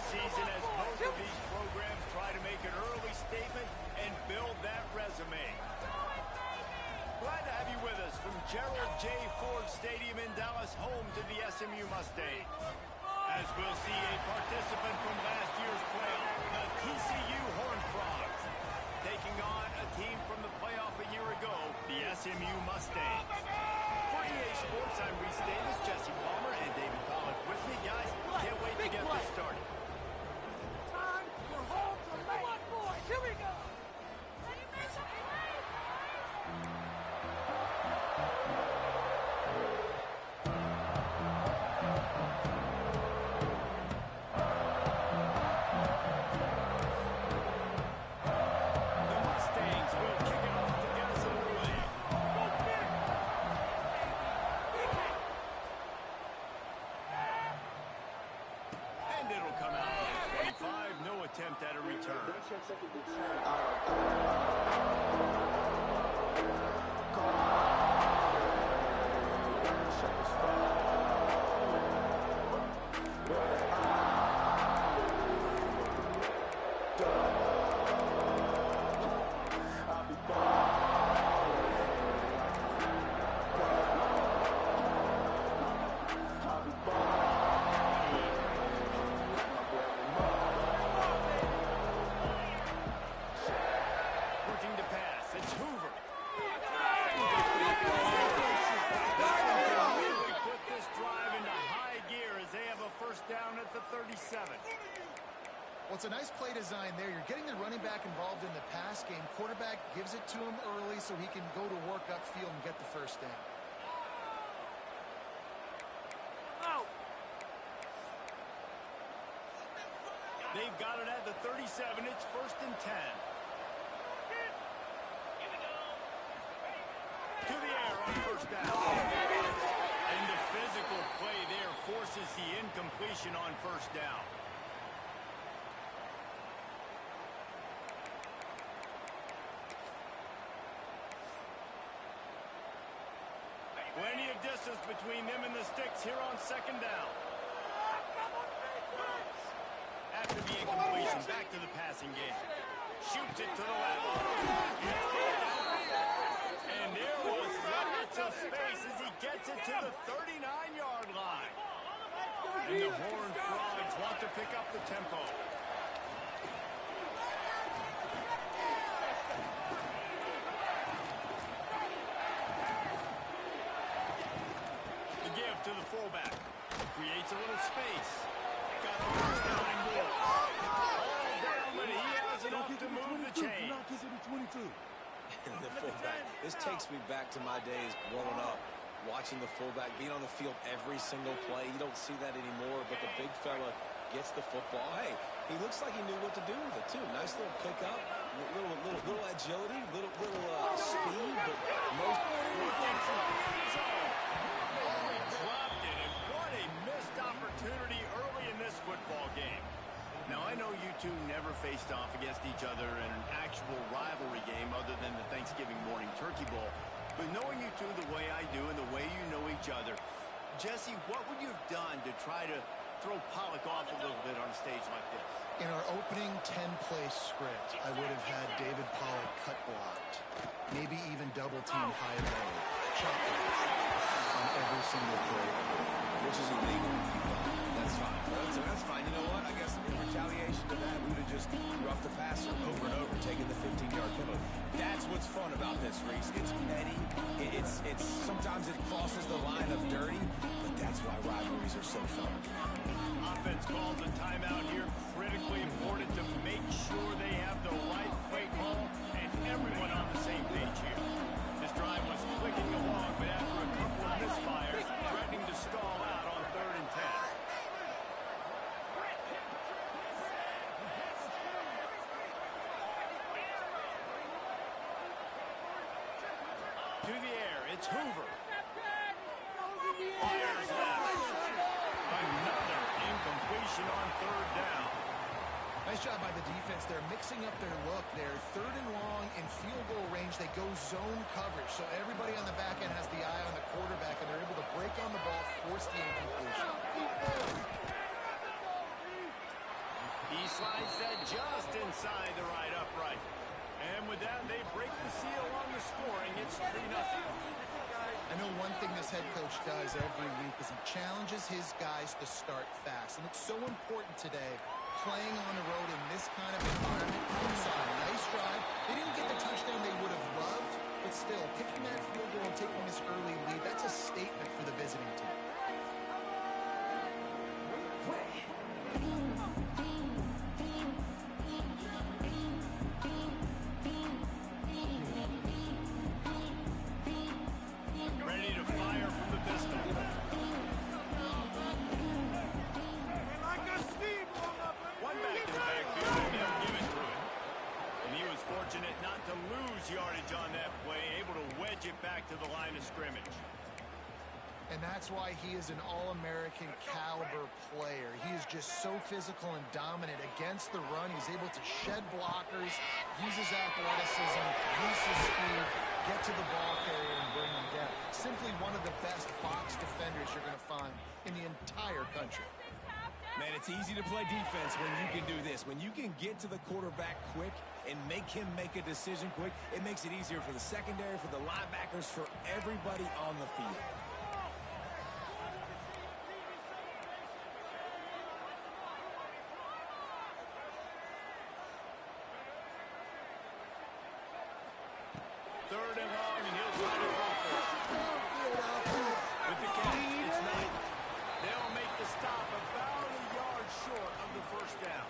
season as both of these programs try to make an early statement and build that resume. Glad to have you with us from Gerald J. Ford Stadium in Dallas, home to the SMU Mustangs. As we'll see a participant from last year's playoff, the TCU Horned Frogs, taking on a team from the playoff a year ago, the SMU Mustangs. For EA Sports, I'm Reese Davis, Jesse Palmer, and David Pollack with me. Guys, can't wait to get this started. Time for home to make. Come on, boys, here we go. Attempt at a return. Well, it's a nice play design there. You're getting the running back involved in the pass game. Quarterback gives it to him early so he can go to work upfield and get the first down. They've got it at the 37. It's 1st and 10. To the air on 1st down. And the physical play there forces the incompletion on 1st down. Plenty of distance between them and the sticks here on 2nd down. After the incompletion, back to the passing game. Shoots it to the left. And there was lots of space as he gets it to the 39-yard line. And the Horned Frogs want to pick up the tempo. To the fullback. Creates a little space. Got the first down and more. All down, but he has enough to move the chains. The fullback. This takes me back to my days growing up, watching the fullback being on the field every single play. You don't see that anymore, but the big fella gets the football. Hey, he looks like he knew what to do with it, too. Nice little pickup, little agility, little speed, but most... Opportunity early in this football game. Now, I know you two never faced off against each other in an actual rivalry game other than the Thanksgiving morning Turkey Bowl, but knowing you two the way I do and the way you know each other, Jesse, what would you have done to try to throw Pollack off a little bit on a stage like this? In our opening 10-play script, I would have had David Pollack cut blocked, maybe even double-team high low, chop on every single play. Which is illegal. That's fine. That's fine. You know what? I guess in retaliation to that, we would have just roughed the passer over and over, taking the 15-yard penalty. That's what's fun about this, Reese. It's petty. It's sometimes it crosses the line of dirty, but that's why rivalries are so fun. Offense calls a timeout here. Critically important to make sure they have the right play call and everyone on the same page here. This drive was clicking along, but after a couple of misfires, threatening to stall out on 3rd and 10. To the air, it's Hoover. Fires left. Another incompletion on 3rd down. Nice job by the defense. They're mixing up their look. They're 3rd and long in field goal range. They go zone coverage. So everybody on the back end has the eye on the quarterback, and they're able to break on the ball, force the incompletion. slides that just inside the right upright. And with that, they break the seal on the scoring. It's 3-0. I know one thing this head coach does every week is he challenges his guys to start fast. And it's so important today, playing on the road in this kind of environment. We saw a nice drive. They didn't get the touchdown they would have loved, but still, kicking that field goal and taking this early lead, that's a statement for the visiting team. Ready to fire from the pistol. One back in the backfield, and they'll give it to him. And he was fortunate not to lose yardage on that play, able to wedge it back to the line of scrimmage. And that's why he is an all-American caliber player. He is just so physical and dominant against the run. He's able to shed blockers, use his athleticism, use his speed, get to the ball carrier and bring him down. Simply one of the best box defenders you're going to find in the entire country. Man, it's easy to play defense when you can do this. When you can get to the quarterback quick and make him make a decision quick, it makes it easier for the secondary, for the linebackers, for everybody on the field. Third and long, and he'll try to throw for it. With the catch, it's 9. They'll make the stop about a yard short of the first down.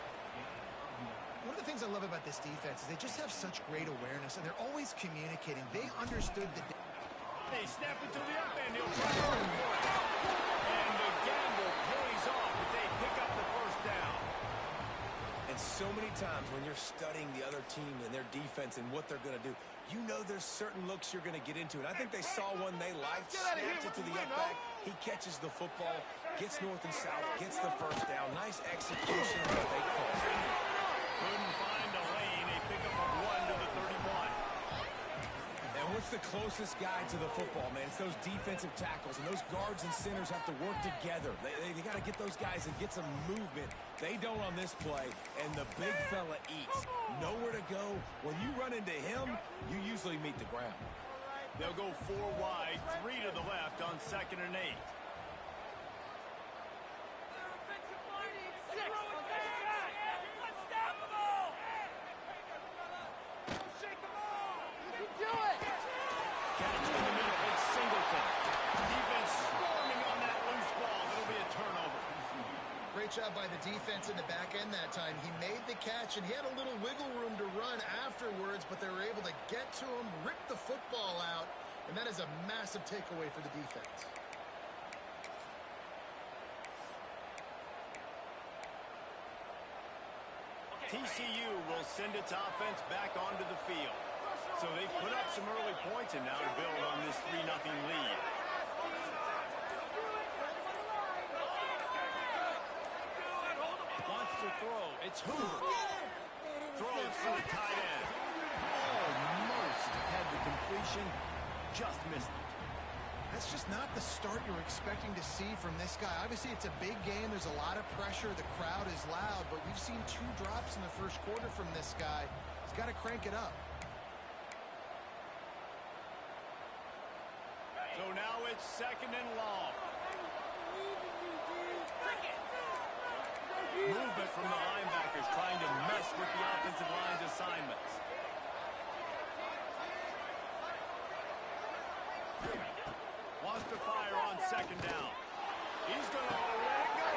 One of the things I love about this defense is they just have such great awareness, and they're always communicating. They understood the... They snap it to the up end. He'll try to run for it. And the gamble pays off if they pick up the first down. And so many times when you're studying the other team and their defense and what they're going to do, you know there's certain looks you're going to get into. And I think they saw one they liked, snapped it to the up back. He catches the football, gets north and south, gets the first down. Nice execution of what they call. Couldn't find a lane. They pick up a 1 to the 31. And what's the closest guy to the football, man? It's those defensive tackles, and those guards and centers have to work together. They got to get those guys and get some movement. They don't on this play, and the big fella eats. Nowhere to go. When you run into him, you usually meet the ground. They'll go 4 wide, 3 to the left on 2nd and 8. Catch in the middle, it's Singleton. Defense swarming on that loose ball. It'll be a turnover. Great job by the defense in the back end that time. He made the catch, and he had a little wiggle room to run afterwards, but they were able to get to him, rip the football out, and that is a massive takeaway for the defense. TCU will send its offense back onto the field. So they put up some early points and now to build on this 3-0 lead. Wants to throw. It's Hoover. Throws for the tight end. Almost had the completion. Just missed it. That's just not the start you're expecting to see from this guy. Obviously, it's a big game. There's a lot of pressure. The crowd is loud, but we've seen 2 drops in the first quarter from this guy. He's got to crank it up. So now it's 2nd and long. Movement from the linebackers trying to mess with the offensive line's assignments. Wants to fire on 2nd down. He's going to let it go.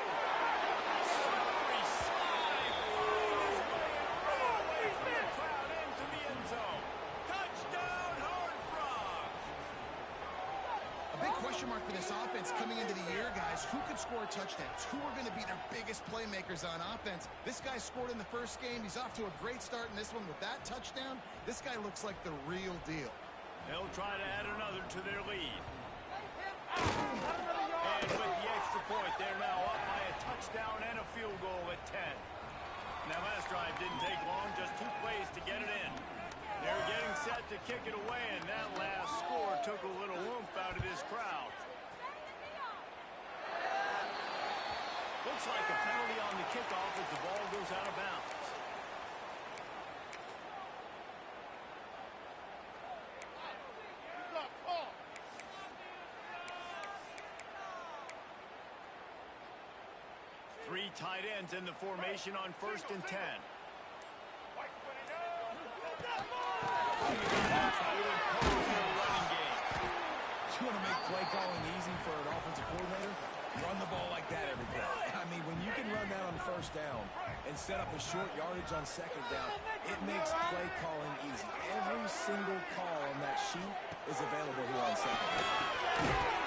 Slippery slide. Away from the crowd into the end zone. Touchdown, Horned Frogs. A big question mark for this offense coming into the year, guys. Who could score touchdowns? Who are going to be their biggest playmakers on offense? This guy scored in the first game. He's off to a great start in this one with that touchdown. This guy looks like the real deal. They'll try to add another to their lead. And with the extra point, they're now up by a touchdown and a field goal at 10. Now, last drive didn't take long, just 2 plays to get it in. They're getting set to kick it away, and that last score took a little oomph out of this crowd. Looks like a penalty on the kickoff as the ball goes out of bounds. Three tight ends in the formation on 1st and 10. You want to make play calling easy for an offensive coordinator? Run the ball like that every play. I mean, when you can run that on 1st down and set up a short yardage on 2nd down, it makes play calling easy. Every single call on that sheet is available here on 2nd down.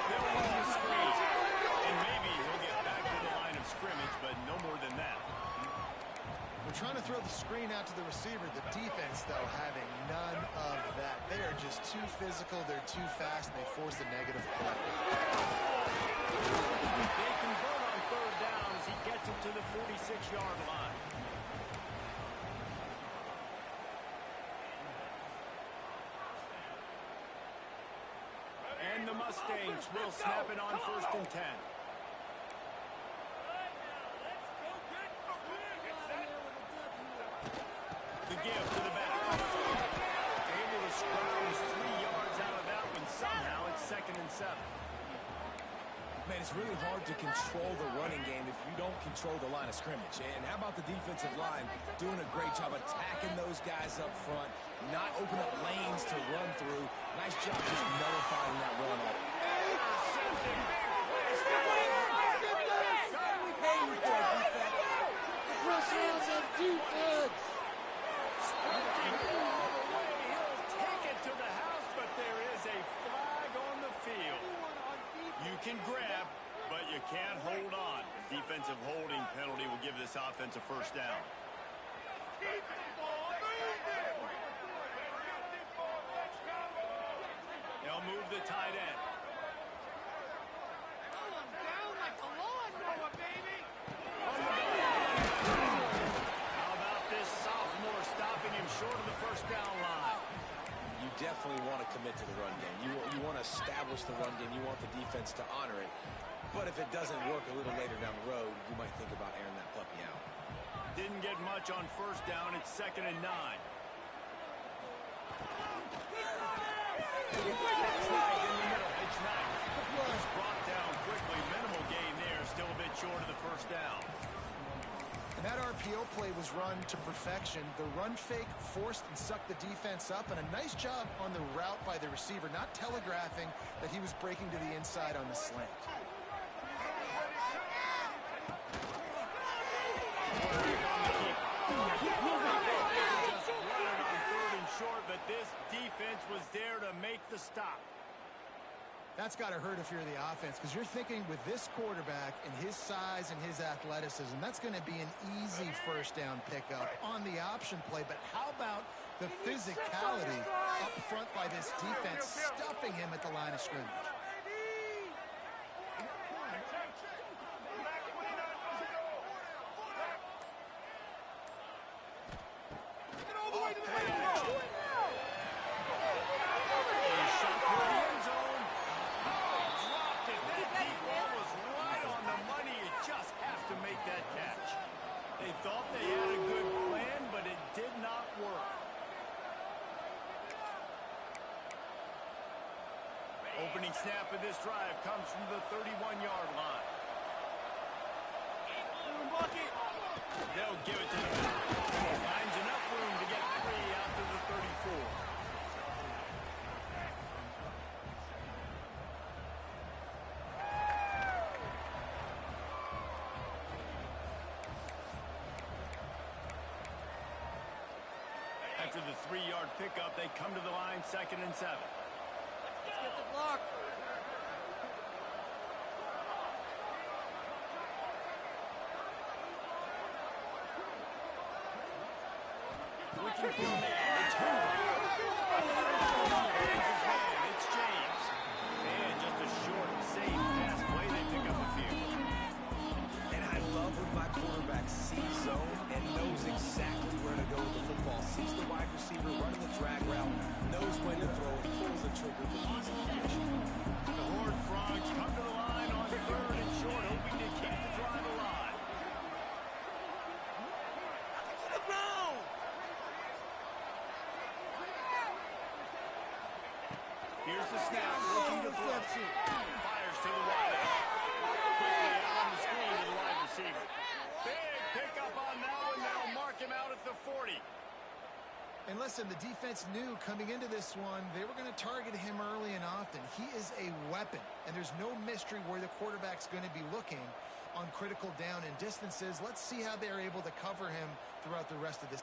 They'll run the screen, and maybe he'll get back to the line of scrimmage, but no more than that. We're trying to throw the screen out to the receiver. The defense, though, having none of that. They are just too physical. They're too fast, and they force a negative play. They convert on 3rd down as he gets it to the 46-yard line. And the Mustangs will snap it on 1st and 10. The give to the back. Able to scrounge 3 yards out of that one. Somehow it's 2nd and 7. Man, it's really hard to control the running game if you don't control the line of scrimmage. And how about the defensive line doing a great job attacking those guys up front, not open up lanes to run through. Nice job just nullifying that run up. Defense! He'll take it to the house, but there is a flag on the field. You can grab, but you can't hold on. A defensive holding penalty will give this offense a 1st down. They'll move the tight end. How about this sophomore stopping him short of the 1st down line? You definitely want to commit to the run game. You want to establish the run game. You want the defense to honor it. But if it doesn't work a little later down the road, you might think about airing that puppy out. Didn't get much on 1st down. It's 2nd and 9. It's nice. He's brought down quickly. Minimal gain there. Still a bit short of the 1st down. And that RPO play was run to perfection. The run fake forced and sucked the defense up, and a nice job on the route by the receiver, not telegraphing that he was breaking to the inside on the slant. Just running on 3rd and short, but this defense was there to make the stop. That's got to hurt if you're the offense, because you're thinking with this quarterback and his size and his athleticism, that's going to be an easy 1st down pickup on the option play. But how about the physicality up front by this defense, stuffing him at the line of scrimmage? Thought they had a good plan, but it did not work. Opening snap of this drive comes from the 31-yard line. They'll give it to them. Finds enough room to get 3 out to the 34. After the 3-yard pickup, they come to the line 2nd and 7. Let's get the block. Switching from man, it's Hoover. It's James. And just a short, safe pass play. They pick up a few. And I love when my quarterback sees zone and knows exactly where to go with the football. Sees the wide receiver running the drag route, knows when to throw, and pulls the trigger for easy finish. The Horned Frogs come to the line on 3rd and short, hoping to keep the drive alive. To the ground. Here's the snap, looking to throw. Fires to the wide out. Quickly out on the screen to the wide receiver. the 40. And listen, the defense knew coming into this one, they were going to target him early and often. He is a weapon, and there's no mystery where the quarterback's going to be looking on critical down and distances. Let's see how they're able to cover him throughout the rest of this.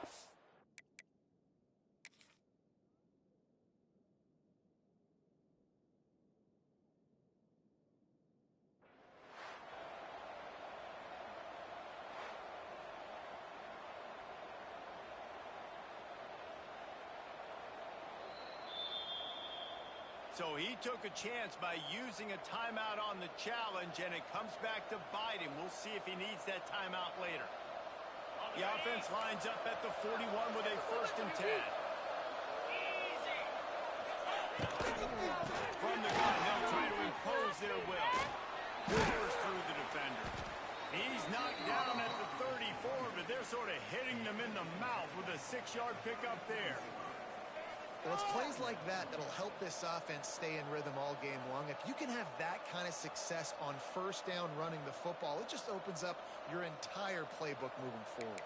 So he took a chance by using a timeout on the challenge, and it comes back to bite him. We'll see if he needs that timeout later. The offense lines up at the 41 with a 1st and 10. From the gun, they'll try to impose their will. Burst through the defender. He's knocked down at the 34, but they're sort of hitting them in the mouth with a 6-yard pickup there. Well, it's plays like that that'll help this offense stay in rhythm all game long. If you can have that kind of success on 1st down running the football, it just opens up your entire playbook moving forward.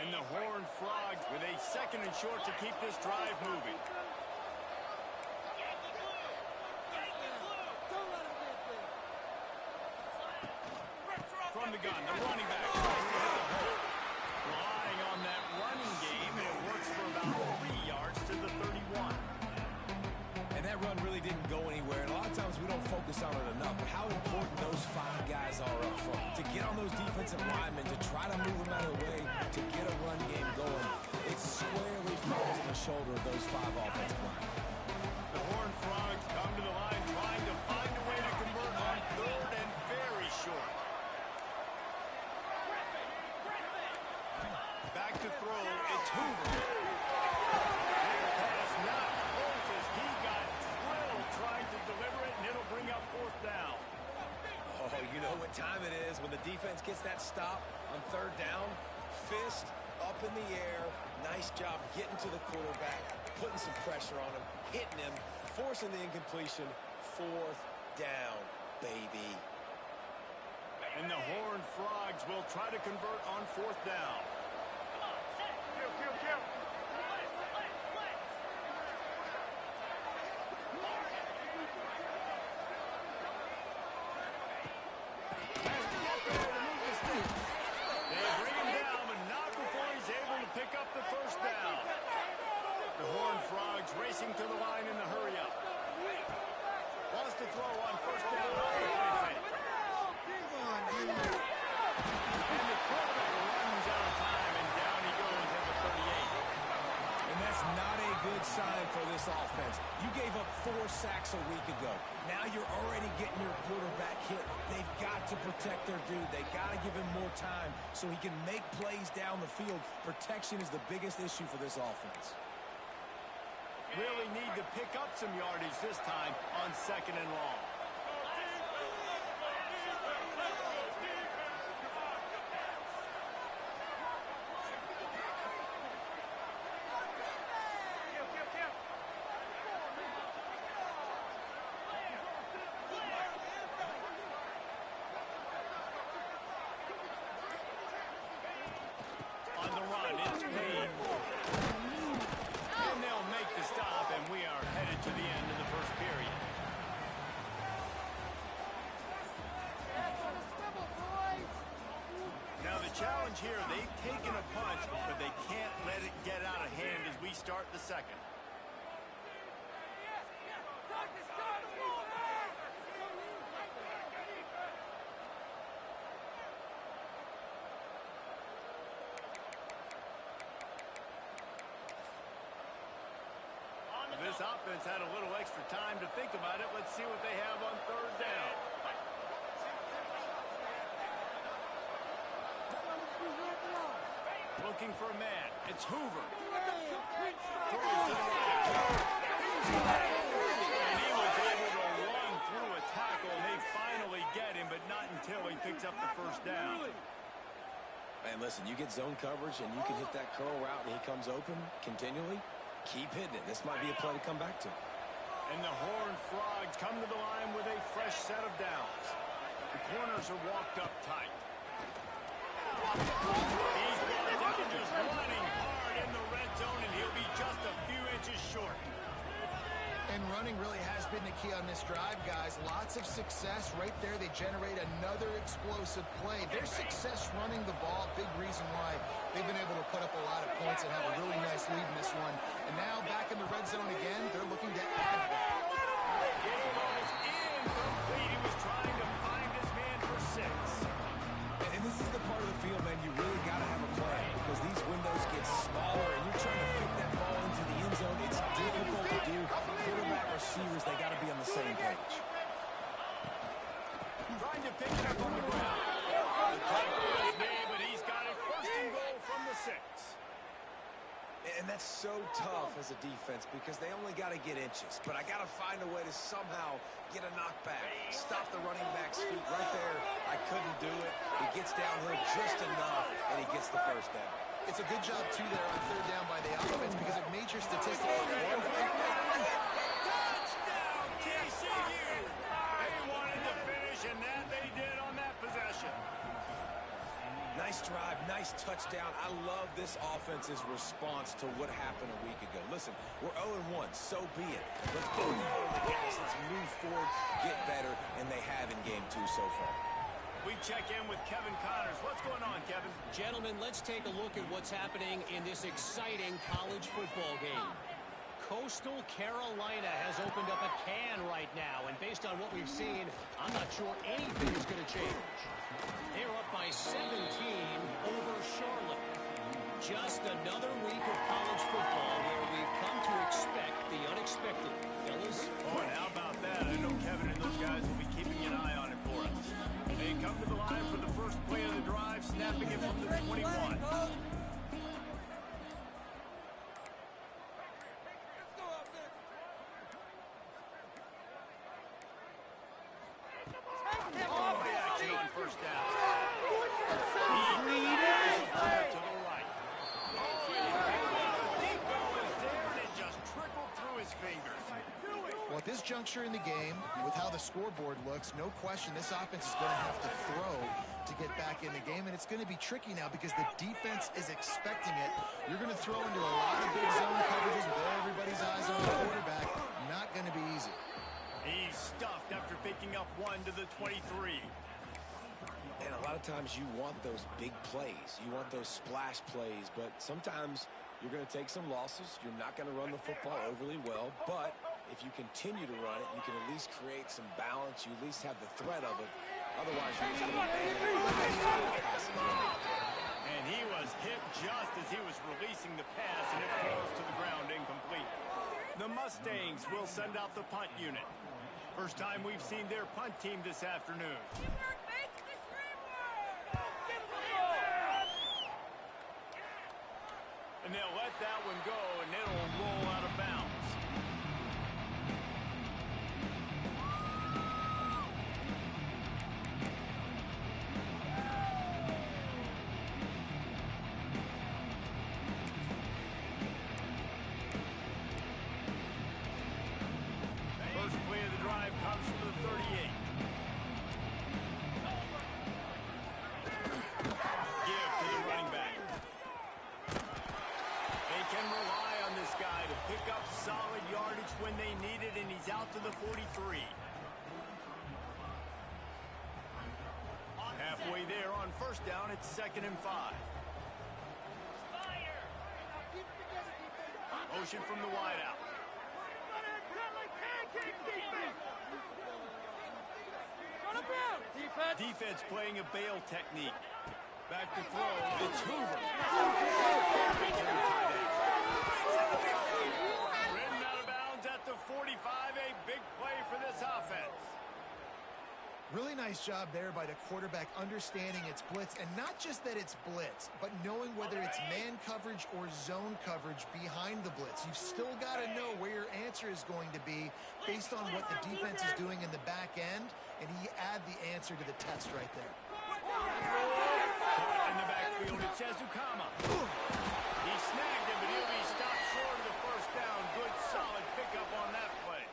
And the Horned Frogs with a 2nd and short to keep this drive moving. From the gun, the running back tries to hit the hole. Relying on that running game, and it works for about 3 yards to the 31. And that run really didn't go anywhere. And a lot of times we don't focus on it enough. But how important those 5 guys are up front. To get on those defensive linemen, to try to move them out of the way, to get a run game going. It squarely falls on the shoulder of those 5 offensive linemen. The Horned Frogs come to the line trying to find a way to convert on 3rd and very short. Back to throw, it's Hoover. That pass not close as he got drilled trying to deliver it, and it'll bring up 4th down. Oh, you know what time it is when the defense gets that stop on 3rd down. Fist up in the air. Nice job getting to the quarterback, putting some pressure on him, hitting him, forcing the incompletion. 4th down, baby. And the Horned Frogs will try to convert on 4th down. Pick up the 1st down. The Horned Frogs racing to the line in the hurry-up. Wants to throw on 1st down. And the quarterback runs out of time, and down he goes at the 38. And that's not a good sign for this offense. You gave up 4 sacks a week ago. Now you're already getting your quarterback hit. They've got to protect their dude. They got to give him more time so he can make plays down the field. Protection is the biggest issue for this offense. Really need to pick up some yardage this time on 2nd and long. On the run, it's Payne. And they'll make the stop, and we are headed to the end of the 1st period. Now the challenge here, they've taken a punch, but they can't let it get out of hand as we start the 2nd. This offense had a little extra time to think about it. Let's see what they have on 3rd down. Looking for a man. It's Hoover. Throws to the right. And he was able to run through a tackle, and they finally get him, but not until he picks up the 1st down. And listen, you get zone coverage, and you can hit that curl route, and he comes open continually. Keep hitting it. This might be a play to come back to. And the Horned Frogs come to the line with a fresh set of downs. The corners are walked up tight. He's brought down just running hard in the red zone, and he'll be just a few inches short. And running really has been the key on this drive, guys. Lots of success right there. They generate another explosive play. Their success running the ball, big reason why they've been able to put up a lot of points and have a really nice lead in this one. And now back in the red zone again, they're looking to add that. It was incomplete. He was trying to find his man for 6. And this is the part of the field, man, you really got to have a plan because these windows get smaller and you're trying to fit that ball into the end zone. It's difficult to do. Quarterback receivers, they got to be on the same page. Trying to pick it up on the ground. The tackle is made, but he's got it first and goal from the 6. And that's so tough as a defense because they only got to get inches. But I got to find a way to somehow get a knockback, stop the running back's feet right there. I couldn't do it. He gets downhill just enough, and he gets the first down. It's a good job, too, there on third down by the offense because of major statistics. Touchdown, TCU! They wanted to finish, and that they did on that possession. Nice drive, nice touchdown. I love this offense's response to what happened a week ago. Listen, we're 0-1, so be it. Let's put the foot on the gas, let's move forward, get better, and they have in game 2 so far. We check in with Kevin Connors. What's going on, Kevin? Gentlemen, let's take a look at what's happening in this exciting college football game. Coastal Carolina has opened up a can right now, and based on what we've seen, I'm not sure anything is going to change. They're up by 17 over Charlotte. Just another week of college football where we've come to expect the unexpected. Fellas? Oh, and how about that? I know Kevin and those guys will be keeping an eye on it for us. They come to the line for the first play of the drive, snapping it from the 21. Well, at this juncture in the game, with how the scoreboard looks, no question this offense is going to have to throw to get back in the game, and it's going to be tricky now because the defense is expecting it. You're going to throw into a lot of big zone coverages with everybody's eyes on the quarterback. Not going to be easy. He's stuffed after picking up 1 to the 23. And a lot of times you want those big plays. You want those splash plays, but sometimes you're going to take some losses. You're not going to run the football overly well, but if you continue to run it, you can at least create some balance. You at least have the threat of it. Otherwise, you're just going to abandon the passing game. And he was hit just as he was releasing the pass, and it falls to the ground incomplete. The Mustangs will send out the punt unit. First time we've seen their punt team this afternoon. And they'll let that one go, and it'll roll out of bounds. First play of the drive comes from the 38. Give to the running back. They can rely on this guy to pick up solid yardage when they need it, and he's out to the 43. Halfway there on first down, it's 2nd and 5. Motion from the wideout. Defense playing a bail technique. Back to throw. It's Hoover. Ridden out of bounds at the 45. A big play for this offense. Really nice job there by the quarterback understanding it's blitz, and not just that it's blitz, but knowing whether it's man coverage or zone coverage behind the blitz. You've still got to know where your answer is going to be based on what the defense is doing in the back end, and he add the answer to the test right there. Caught in the backfield, it's Ezukama. He snagged him, but he'll be stopped short of the first down. Good, solid pickup on that play.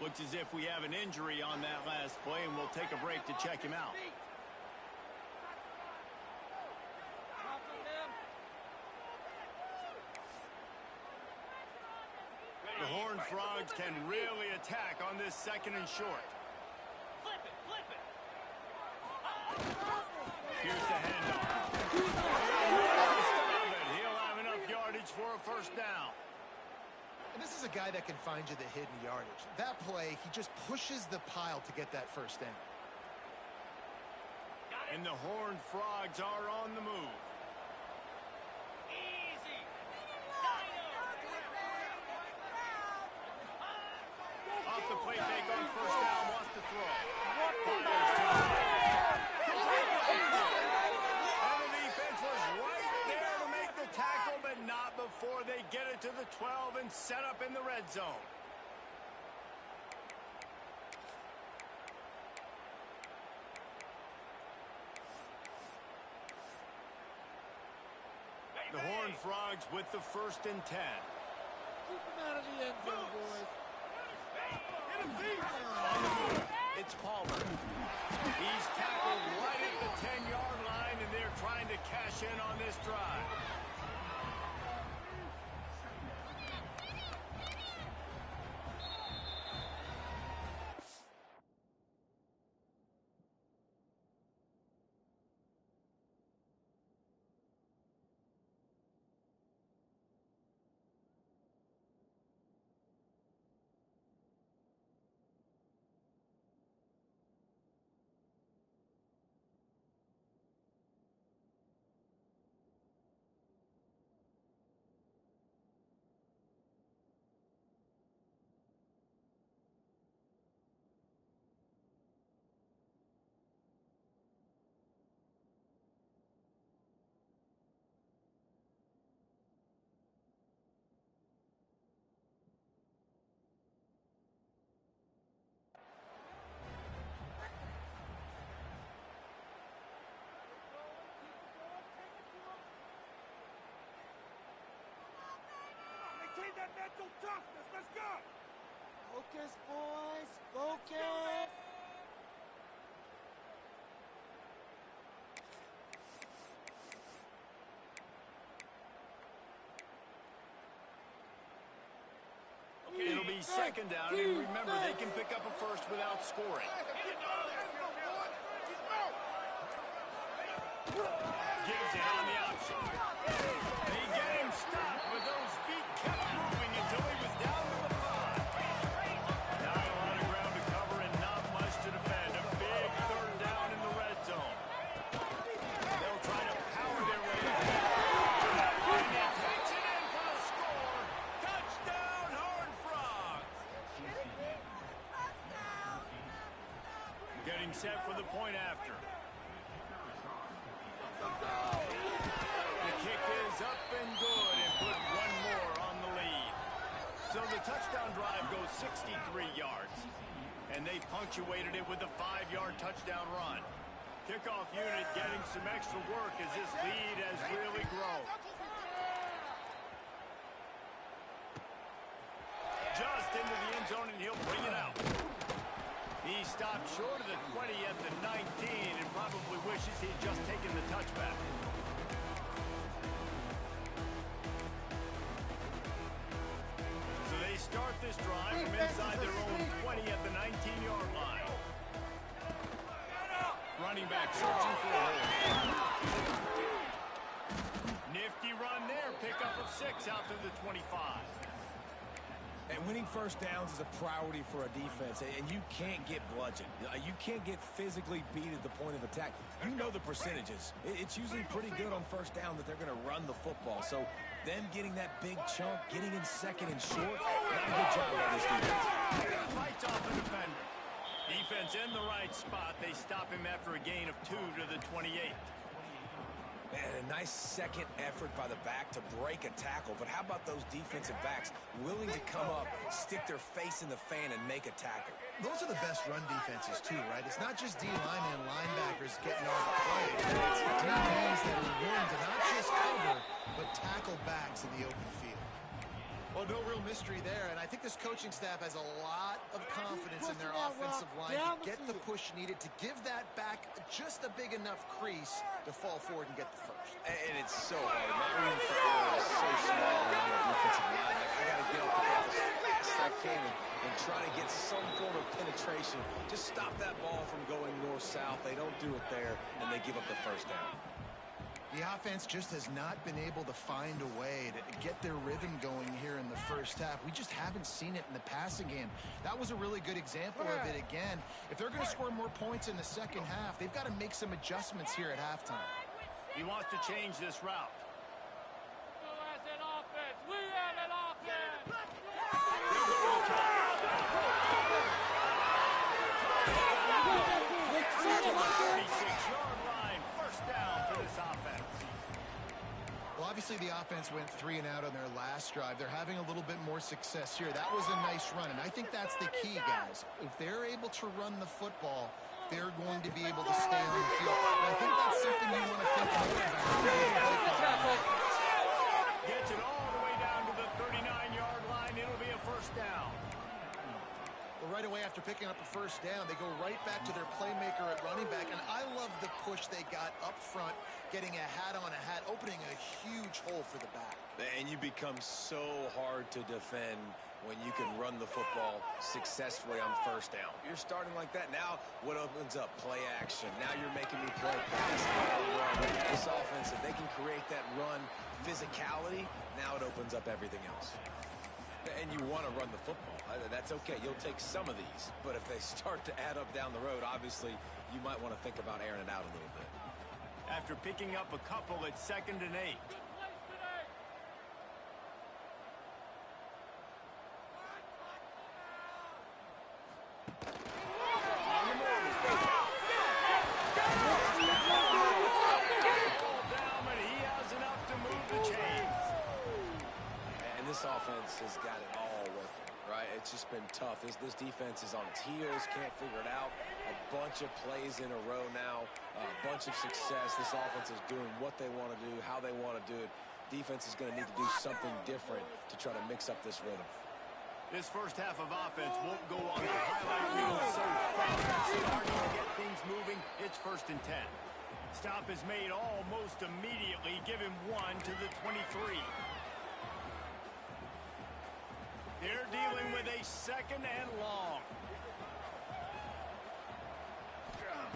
Looks as if we have an injury on that last play, and we'll take a break to check him out. The Horned Frogs can really attack on this 2nd and short. Flip it, flip it. Here's the handoff. He'll have enough yardage for a first down. And this is a guy that can find you the hidden yardage. That play, he just pushes the pile to get that first down. And the Horned Frogs are on the move. Easy. Off the play fake on first down, wants to throw. And the defense was right there to make the tackle, but not before they get it to the 12 and set up in the red zone. The Horned Frogs with the 1st and 10. Keep him out of the end zone, boys. On the move, it's Palmer. He's tackled right at the 10-yard line, and they're trying to cash in on this drive. Maintain that mental toughness. Let's go. Focus, boys. Focus. It'll be 2nd down, and remember, they can pick up a first without scoring. Gives it on the option. They get him stopped, but those feet kept moving until he was down to the 5. Not a lot of ground to cover and not much to defend. A big 3rd down in the red zone. They'll try to power their way ahead. And he takes it in for the score. Touchdown, Horned Frogs. Getting set for the point after. The kick is up and good and put one more on the lead. So the touchdown drive goes 63 yards. And they punctuated it with a 5-yard touchdown run. Kickoff unit getting some extra work as this lead has really grown. Just into the end zone, and he'll bring it out. He stopped short of the 20 at the 19 and probably wishes he'd just taken the touchback. So they start this drive from inside their own 20 at the 19-yard line. Running back searching for a hole. Nifty run there, pickup of 6 out to the 25. And winning first downs is a priority for a defense, and you can't get bludgeoned. You can't get physically beat at the point of attack. You know the percentages. It's usually pretty good on first down that they're going to run the football. So them getting that big chunk, getting in 2nd and short, not a good job by this defense. Fights off the defender. Defense in the right spot. They stop him after a gain of 2 to the 28. Man, a nice second effort by the back to break a tackle. But how about those defensive backs willing to come up, stick their face in the fan, and make a tackle? Those are the best run defenses, too, right? It's not just D-linemen and linebackers getting all the plays. It's DBs that are willing to not just cover, but tackle backs in the open field. Well, no real mystery there, and I think this coaching staff has a lot of confidence confidence in their offensive line to get the push needed to give that back just a big enough crease to fall forward and get the first. And it's so hard. My room for error is so small around the defensive line. I got to get off the ball as fast as I can and try to get some form of penetration. Just stop that ball from going north-south. They don't do it there, and they give up the first down. The offense just has not been able to find a way to get their rhythm going here in the first half. We just haven't seen it in the passing game. That was a really good example of it again. If they're going to score more points in the second half, they've got to make some adjustments here at halftime. He wants to change this route. We have an offense! 36-yard line, first down for this offense. Well, obviously the offense went 3 and out on their last drive. They're having a little bit more success here. That was a nice run, and I think that's the key, guys. If they're able to run the football, they're going to be able to stay on the field. And I think that's something you want to think about. Gets it all the way down to the 39-yard line. It'll be a first down. Well, right away after picking up a first down, they go right back to their playmaker at running back. And I love the push they got up front, getting a hat on a hat, opening a huge hole for the back. And you become so hard to defend when you can run the football successfully on first down. You're starting like that. Now what opens up? Play action. Now you're making me play pass, run. This offense, if they can create that run physicality, now it opens up everything else. And you want to run the football. That's okay. You'll take some of these. But if they start to add up down the road, obviously you might want to think about airing it out a little bit. After picking up a couple at 2nd and 8. Offense has got it all working, right? It's just been tough. This defense is on its heels, can't figure it out. A bunch of plays in a row now, a bunch of success. This offense is doing what they want to do, how they want to do it. Defense is going to need to do something different to try to mix up this rhythm. This first half of offense won't go on the highlight reel so fast. Starting to get things moving, it's 1st and 10. Stop is made almost immediately. Give him 1 to the 23. They're dealing with a 2nd and long.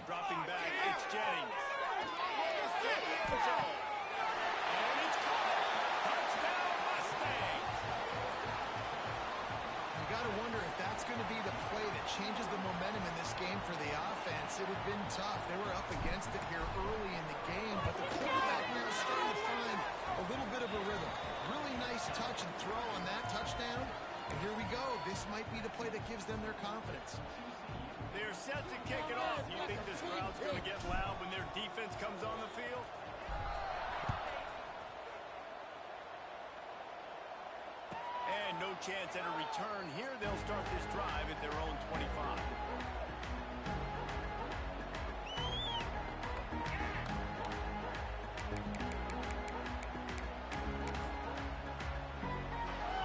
Dropping back, it's Jennings. And it's caught. Touchdown, Mustang. You got to wonder if that's going to be the play that changes the momentum in this game for the offense. It had been tough. They were up against it here early in the game, but the quarterback now is starting to find a little bit of a rhythm. Really nice touch and throw on that touchdown. And here we go. This might be the play that gives them their confidence. They're set to kick it off. You think this crowd's going to get loud when their defense comes on the field? And no chance at a return here. They'll start this drive at their own 25.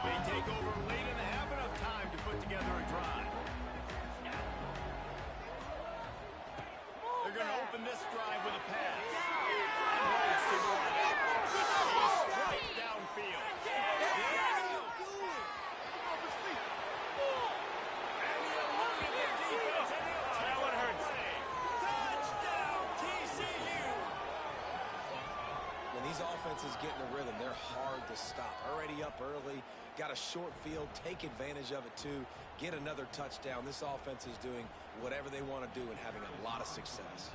They take over late in the half, enough time to put together a drive. They're going to open this drive with a pass. Unloads to the right. A strike downfield. And he eluded the defense, and he'll take it away. Touchdown, TCU. When these offenses get in a rhythm, they're hard to stop. Already up early, got a short field, take advantage of it too, get another touchdown. This offense is doing whatever they want to do and having a lot of success.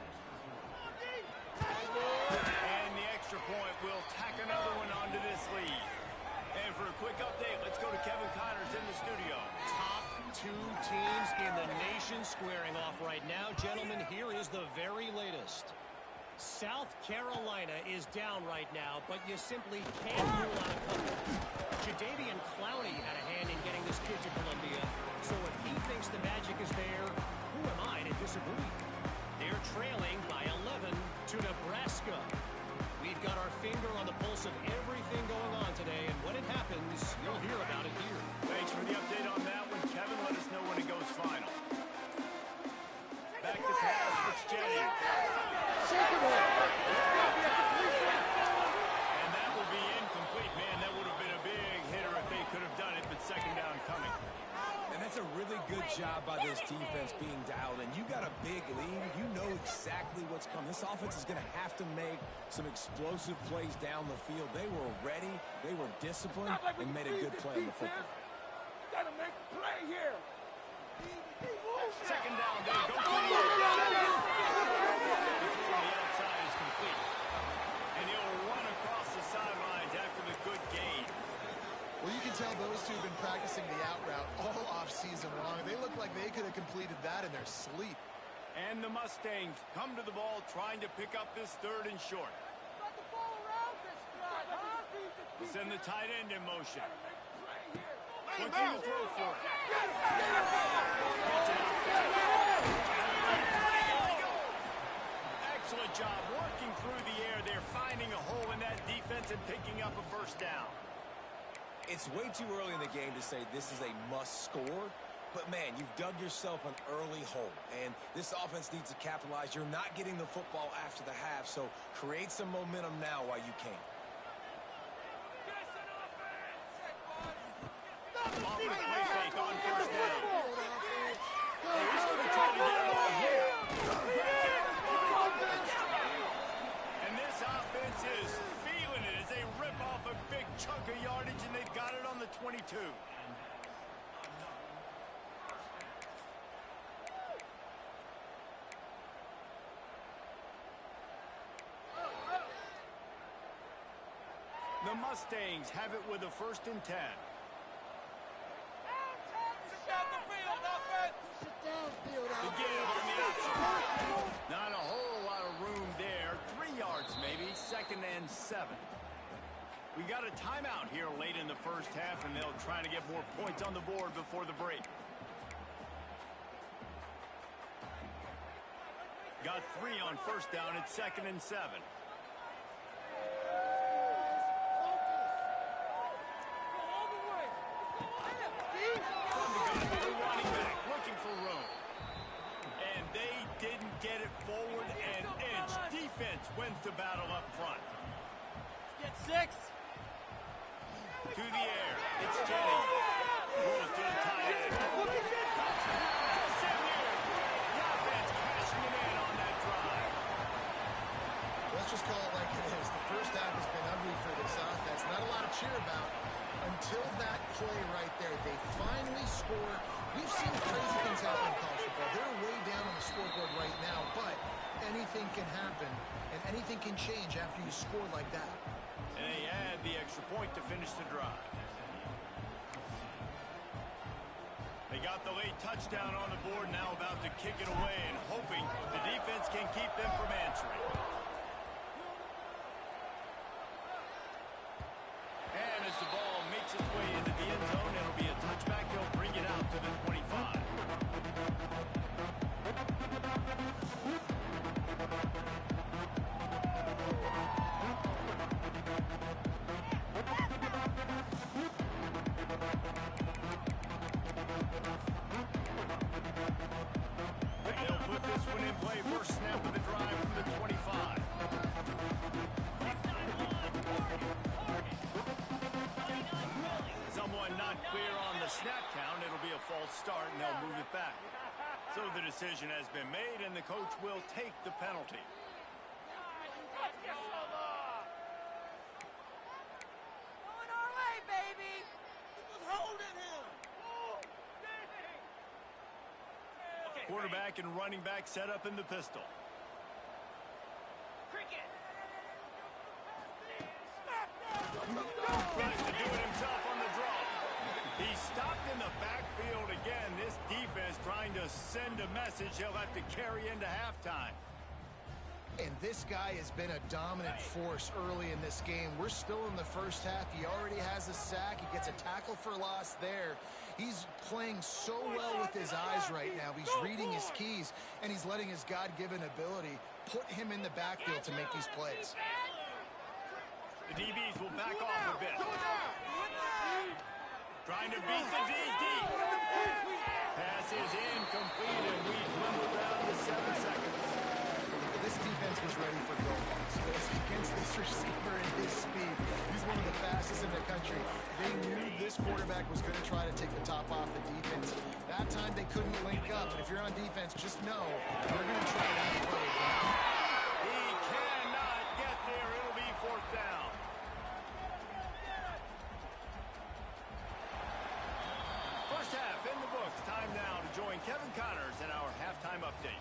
And the extra point will tack another one onto this lead. And for a quick update, let's go to Kevin Connors in the studio. Top 2 teams in the nation squaring off right now. Gentlemen, here is the very latest. South Carolina is down right now, but you simply can't rule out a comeback. Jadeveon Clowney had a hand in getting this kid to Columbia, so if he thinks the magic is there, who am I to disagree? They're trailing by 11 to Nebraska. We've got our finger on the pulse of everything going on today, and when it happens, you'll hear about it here. Thanks for the update on that one, Kevin. Let us know when it goes final. this defense being dialed in. You got a big lead. You know exactly what's coming. This offense is going to have to make some explosive plays down the field. They were ready, they were disciplined, and made a good play on the football. Gotta make a play here. Second down, they go for the outside is complete. And he'll run across the sidelines after the good gain. Well, you can tell those two have been practicing the out route all off-season long. They look like they could have completed that in their sleep. And the Mustangs come to the ball trying to pick up this 3rd and short. Got the ball around this guy, huh? We'll send the tight end in motion. Looking to throw for it. Excellent job working through the air. They're finding a hole in that defense and picking up a first down. It's way too early in the game to say this is a must score, but man, you've dug yourself an early hole, and this offense needs to capitalize. You're not getting the football after the half, so create some momentum now while you can. Off with play fake on first down. He's going to try to get it all here. And this offense is feeling it as they rip off a big chunk of yardage, and they've got it on the 22. The Mustangs have it with a 1st and 10. Again on the option. Not a whole lot of room there. 3 yards maybe. 2nd and 7. We got a timeout here late in the first half, and they'll try to get more points on the board before the break. Got 3 on first down. It's 2nd and 7. Get it forward and inch. Defense wins the battle up front. Get 6. To the air. It's Jennings. Throws to the tight end. The offense cashing it in on that drive. Let's just call it like it is. The first half has been ugly for this offense. Not a lot to cheer about until that play right there. They finally score. We've seen crazy things happen in college football. They're way down on the scoreboard right now, but anything can happen, and anything can change after you score like that. And they add the extra point to finish the drive. They got the late touchdown on the board, now about to kick it away and hoping the defense can keep them from answering. And as the ball makes its way into the end zone, it'll be a touchback. They'll bring it out to the 25. They'll put this one in play. First snap of the drive from the 25. Someone not clear on the snap count. It'll be a false start, and they'll move it back. So the decision has been made, and the coach will take the penalty. Going our way, baby. He was holding him. Quarterback and running back set up in the pistol. Tries to do it himself on the draw. He's stopped in the backfield again. This defense trying to send a message he'll have to carry into halftime. And this guy has been a dominant force early in this game. We're still in the first half. He already has a sack. He gets a tackle for loss there. He's playing so well with his eyes right now. He's reading his keys, and he's letting his God-given ability put him in the backfield to make these plays. The DBs will back off a bit. Trying to beat the DD. Pass is incomplete, and we dwindle down to 7 seconds. This defense was ready for go-balls. Because against this receiver and his speed, he's one of the fastest in the country. They knew this quarterback was going to try to take the top off the defense. That time they couldn't link up. And if you're on defense, just know they're going to try that play again. He cannot get there. It'll be fourth down. First half in the books. Time now to join Kevin Connors in our halftime update.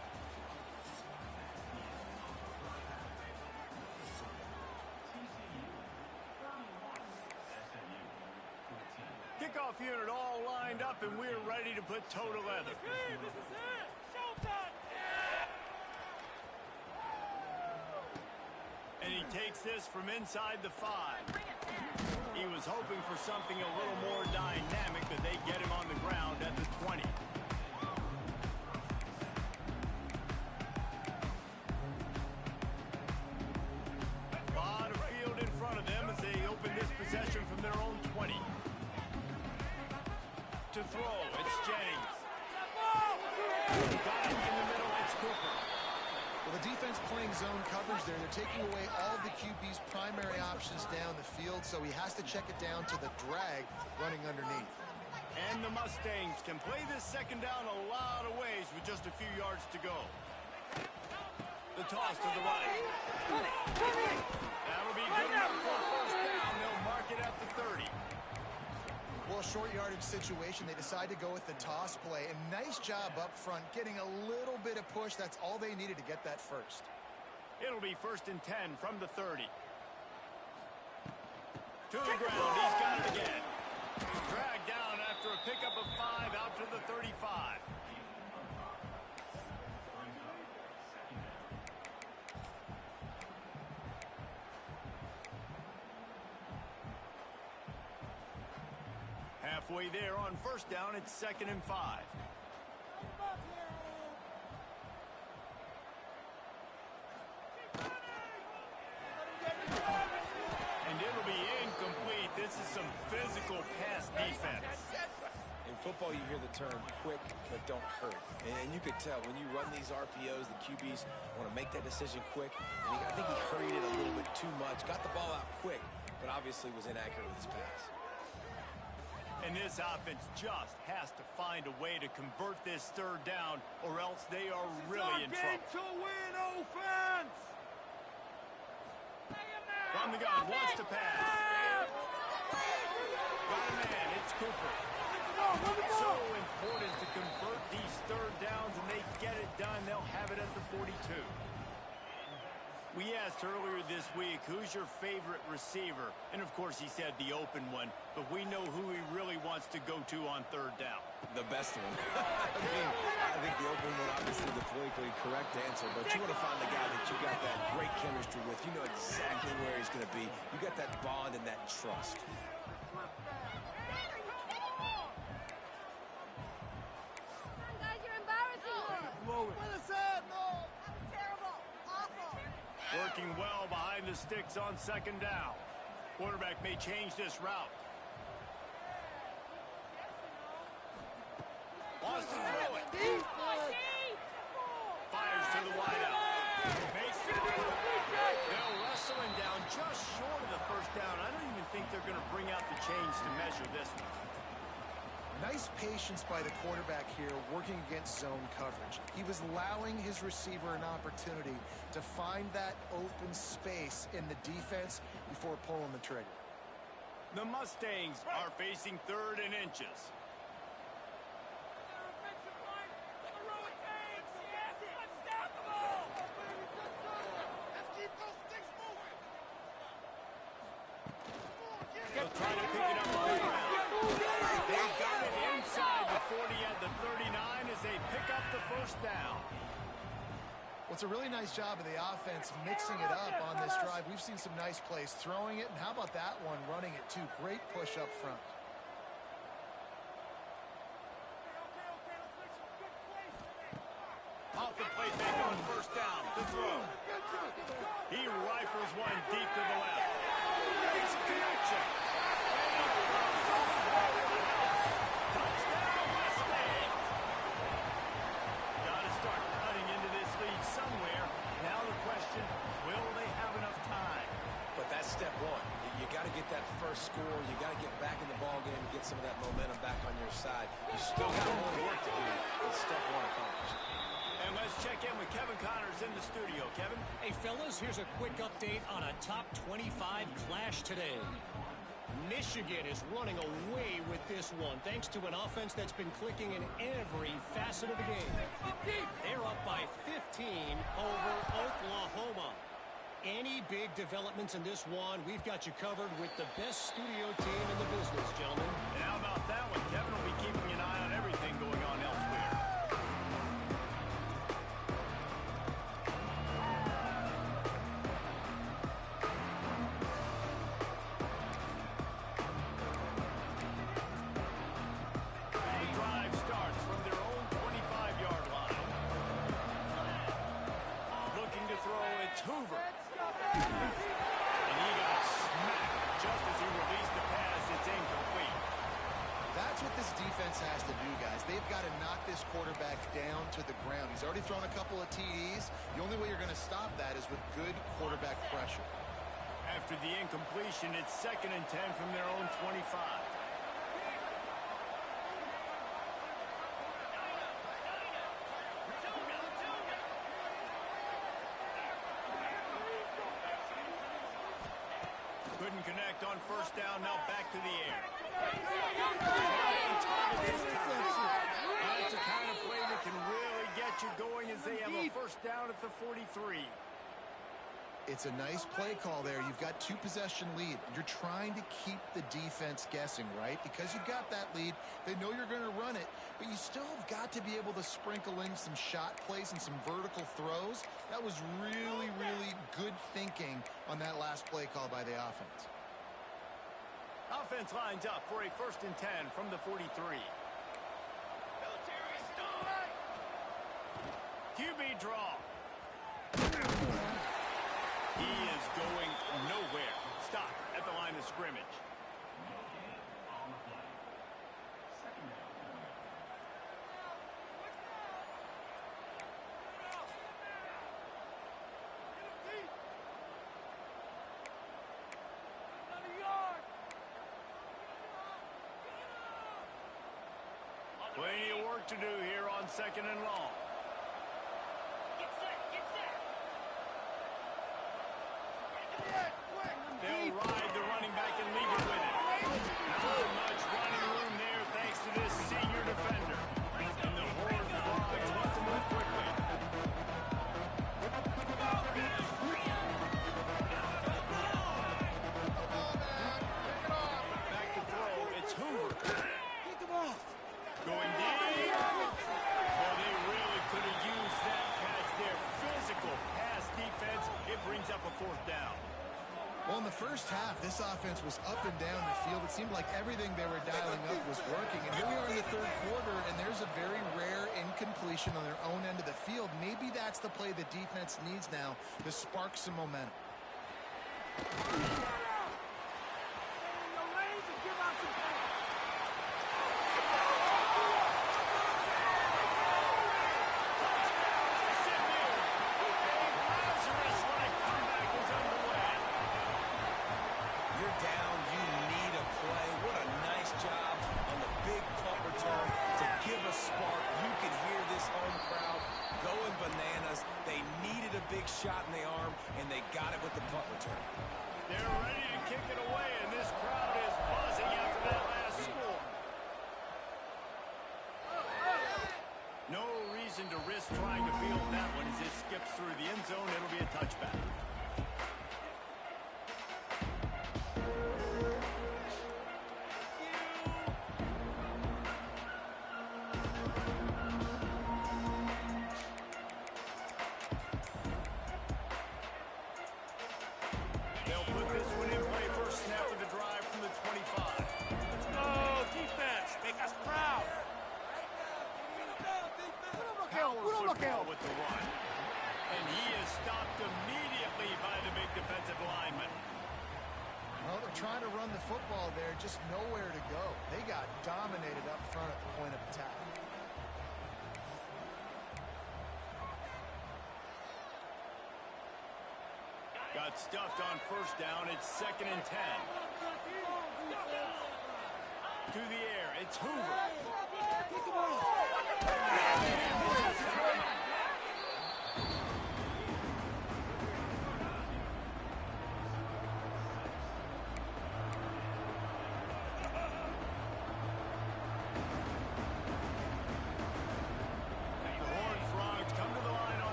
Kickoff unit all lined up, and we're ready to put toe to leather. Hey, this is it. Showtime. And he takes this from inside the 5. He was hoping for something a little more dynamic, but they get him on the ground at the 20. Lot of field in front of them as they open this possession from their own 20. To throw, it's Jennings. Got it in the middle, it's Cooper. Well, the defense playing zone coverage there. They're taking away all of the QB's primary options down the field, so he has to check it down to the drag running underneath. And the Mustangs can play this second down a lot of ways with just a few yards to go. The toss to the right. That'll be good enough for a first down. They'll mark it at the 30. Well, short yardage situation, they decide to go with the toss play. And nice job up front, getting a little bit of push. That's all they needed to get that first. It'll be 1st and 10 from the 30. To the ground, he's got it again. Dragged down after a pickup of 5 out to the 35. Halfway there on first down, it's 2nd and 5. And it'll be incomplete. This is some physical pass defense. In football, you hear the term quick but don't hurt. And you could tell when you run these RPOs, the QBs want to make that decision quick. And I think he hurried it a little bit too much. Got the ball out quick, but obviously was inaccurate with his pass. And this offense just has to find a way to convert this 3rd down, or else they are really in trouble. To win offense. From the gun, wants to pass. Got a man, it's Cooper. So important to convert these 3rd downs, and they get it done. They'll have it at the 42. We asked earlier this week, who's your favorite receiver? And, of course, he said the open one. But we know who he really wants to go to on 3rd down. The best one. I think the open one, obviously, the politically correct answer. But you want to find the guy that you got that great chemistry with. You know exactly where he's going to be. You got that bond and that trust. Guys, you're embarrassing me. What is that? No. That was terrible. Awful. Working well behind the sticks on 2nd down. Quarterback may change this route. Wants to throw it. Fires to the wideout. Makes the throw. They'll wrestle him down just short of the 1st down. I don't even think they're going to bring out the chains to measure this one. Nice patience by the quarterback here working against zone coverage. He was allowing his receiver an opportunity to find that open space in the defense before pulling the trigger. The Mustangs are facing 3rd and inches. They'll try to pick it up on the ground. They've got it inside the 40 at the 39 as they pick up the 1st down. Well, it's a really nice job of the offense mixing it up on this drive. We've seen some nice plays throwing it, and how about that one running it too? Great push up front. Off the play fake on 1st down. The throw. He rifles one deep to the left. Makes a connection. Touchdown, Mustang. Got to start cutting into this lead somewhere. Now the question, first score. You got to get back in the ball game and get some of that momentum back on your side. You still got more work to do, but step one accomplished. And let's check in with Kevin Connors in the studio. Kevin? Hey, fellas, here's a quick update on a top 25 clash today. Michigan is running away with this one, thanks to an offense that's been clicking in every facet of the game. They're up by 15 over Oklahoma. Any big developments in this one, we've got you covered with the best studio team in the business, gentlemen. And how about that one? Kevin will be keeping an eye on everything going on elsewhere. The drive starts from their own 25-yard line. Looking to throw, it's Hoover. And he got smacked just as he released the pass. It's incomplete. That's what this defense has to do, guys. They've got to knock this quarterback down to the ground. He's already thrown a couple of TDs. The only way you're going to stop that is with good quarterback pressure. After the incompletion, it's 2nd and 10 from their own 25. Couldn't connect on first down. Now back to the air. That's the kind of play that can really get you going as they have a first down at the 43. It's a nice play call there. You've got 2-possession lead. You're trying to keep the defense guessing, right? Because you've got that lead, they know you're going to run it, but you still have got to be able to sprinkle in some shot plays and some vertical throws. That was really, really good thinking on that last play call by the offense. Offense lines up for a 1st and 10 from the 43. QB draw. He is going nowhere. Stop at the line of scrimmage. Plenty of work to do here on 2nd and long. They'll ride the running back and leave it with it. Not much running room there thanks to this senior defender. And the Horned Frogs want to move quickly. Back to throw. It's Hoover. Going deep. Oh, they really could have used that pass there. Physical pass defense. It brings up a 4th down. Well, in the first half, this offense was up and down the field. It seemed like everything they were dialing up was working. And here we are in the 3rd quarter, and there's a very rare incompletion on their own end of the field. Maybe that's the play the defense needs now to spark some momentum. Shot in the arm, and they got it with the punt return. They're ready to kick it away, and this crowd is buzzing after that last score. No reason to risk trying to field that one as it skips through the end zone. It'll be a touchback. With the run. And he is stopped immediately by the big defensive lineman. Well, they're trying to run the football there, just nowhere to go. They got dominated up front at the point of attack. Got stuffed on first down. It's 2nd and 10. To the air, it's Hoover.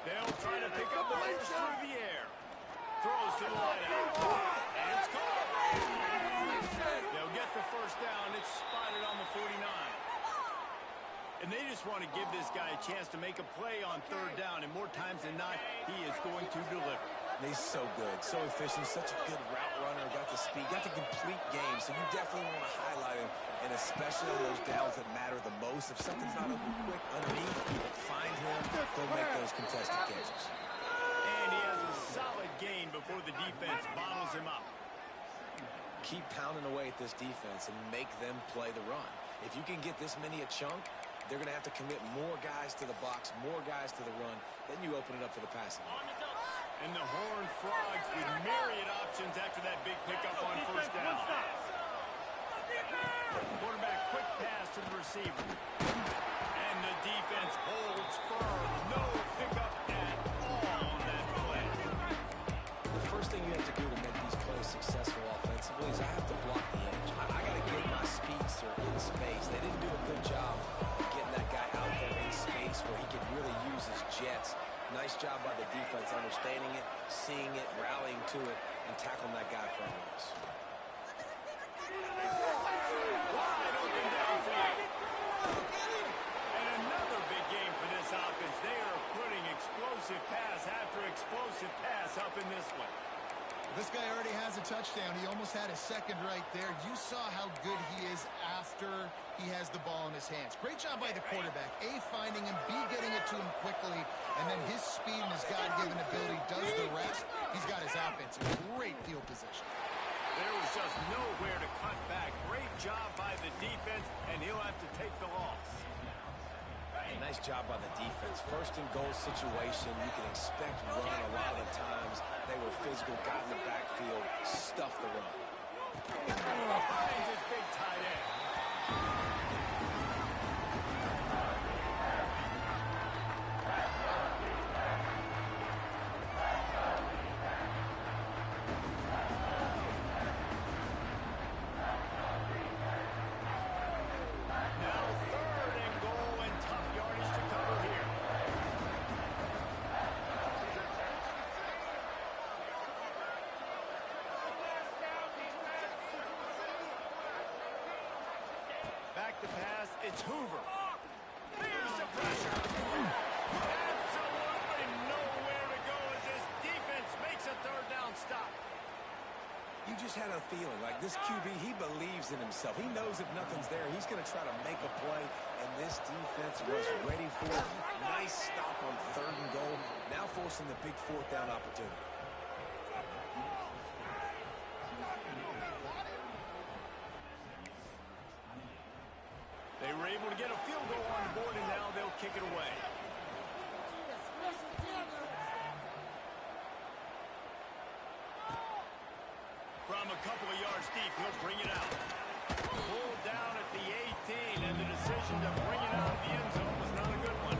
They'll try to pick up the first through the air. Throws to the wideout. And it's caught. They'll get the first down. It's spotted on the 49. And they just want to give this guy a chance to make a play on third down. And more times than not, he is going to deliver. He's so good, so efficient, such a good route runner, got the speed, got the complete game, so you definitely want to highlight him, and especially on those downs that matter the most. If something's not open quick underneath, find him, go make those contested catches. And he has a solid gain before the defense bottles him up. Keep pounding away at this defense and make them play the run. If you can get this many a chunk, they're going to have to commit more guys to the box, more guys to the run, then you open it up for the passing. And the Horned Frogs with myriad options after that big pickup on first down. Quarterback quick pass to the receiver. And the defense holds firm. No pickup at all on that play. The first thing you have to do to make these plays successful offensively is I have to block the edge. I got to get my speedster in space. They didn't do a good job of getting that guy out there in space where he could really use his jets. Nice job by the defense understanding it, seeing it, rallying to it, and tackling that guy for a loss. Wide open downfield. And another big game for this offense. They are putting explosive pass after explosive pass up in this one. This guy already has a touchdown. He almost had a second right there. You saw how good he is after he has the ball in his hands. Great job by the quarterback. A, finding him, B, getting it to him quickly, and then his speed and his God-given ability does the rest. He's got his offense in great field position. There was just nowhere to cut back. Great job by the defense, and he'll have to take the loss. Nice job by the defense. First and goal situation, you can expect run a lot of the times. They were physical, got in the backfield, stuffed the run. Finds his big tight end. Back to pass, it's Hoover. Here's the pressure. Absolutely nowhere to go as this defense makes a third down stop. You just had a feeling like this QB, he believes in himself. He knows if nothing's there, he's going to try to make a play, and this defense was ready for it. Nice stop on third and goal, now forcing the big fourth down opportunity. They were able to get a field goal on the board, and now they'll kick it away. From a couple of yards deep, he'll bring it out. Pulled down at the 18, and the decision to bring it out of the end zone was not a good one.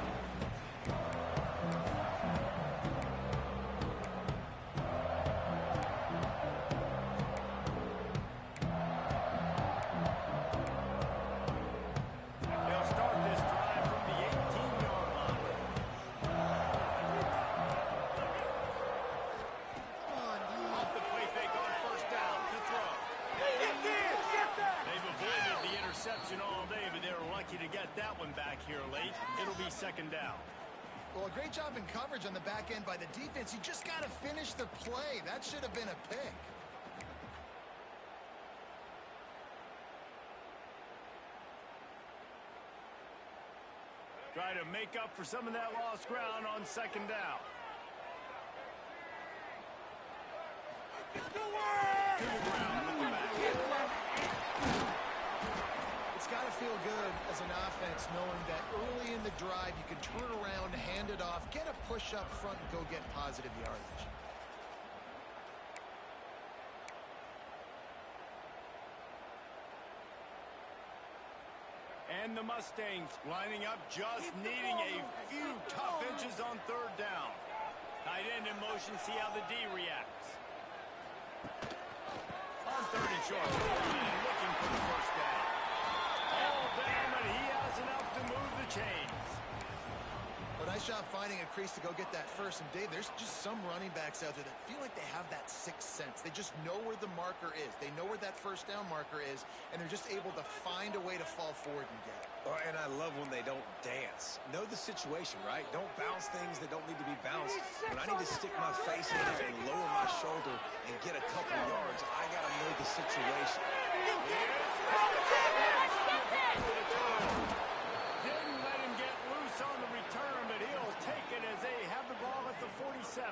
All day, but they were lucky to get that one back here late. It'll be second down. Well, a great job in coverage on the back end by the defense. You just got to finish the play. That should have been a pick. Try to make up for some of that lost ground on second down. To the ground with the back. It's got to feel good as an offense knowing that early in the drive you can turn around, hand it off, get a push up front, and go get positive yardage. And the Mustangs lining up, just needing a few tough inches on third down. Tight end in motion, see how the D reacts. On third and short, looking for the first down. All down, and he has enough to move the chains. Well, nice job finding a crease to go get that first. And, Dave, there's just some running backs out there that feel like they have that sixth sense. They just know where the marker is. They know where that first down marker is, and they're just able to find a way to fall forward and get it. Oh, and I love when they don't dance. Know the situation, right? Don't bounce things that don't need to be bounced. When I need to stick my face in there and lower my shoulder and get a couple yards, I got to know the situation. Didn't let him get loose on the return, but he'll take it as they have the ball at the 47.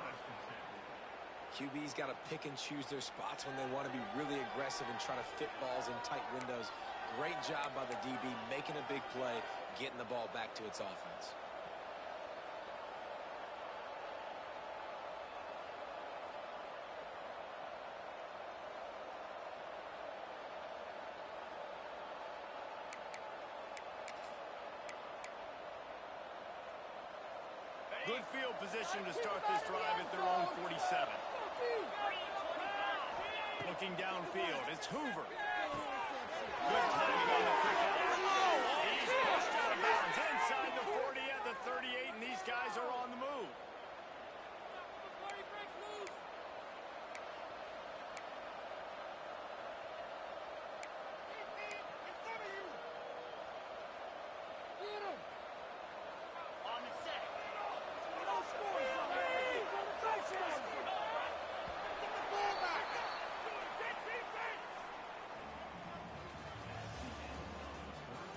QB's got to pick and choose their spots when they want to be really aggressive and try to fit balls in tight windows. Great job by the DB making a big play, getting the ball back to its offense. Good field position to start this drive at their own 47. Looking downfield, it's Hoover. Good timing on the quick out. He's pushed out of bounds inside the 40 at the 38, and these guys are on the move.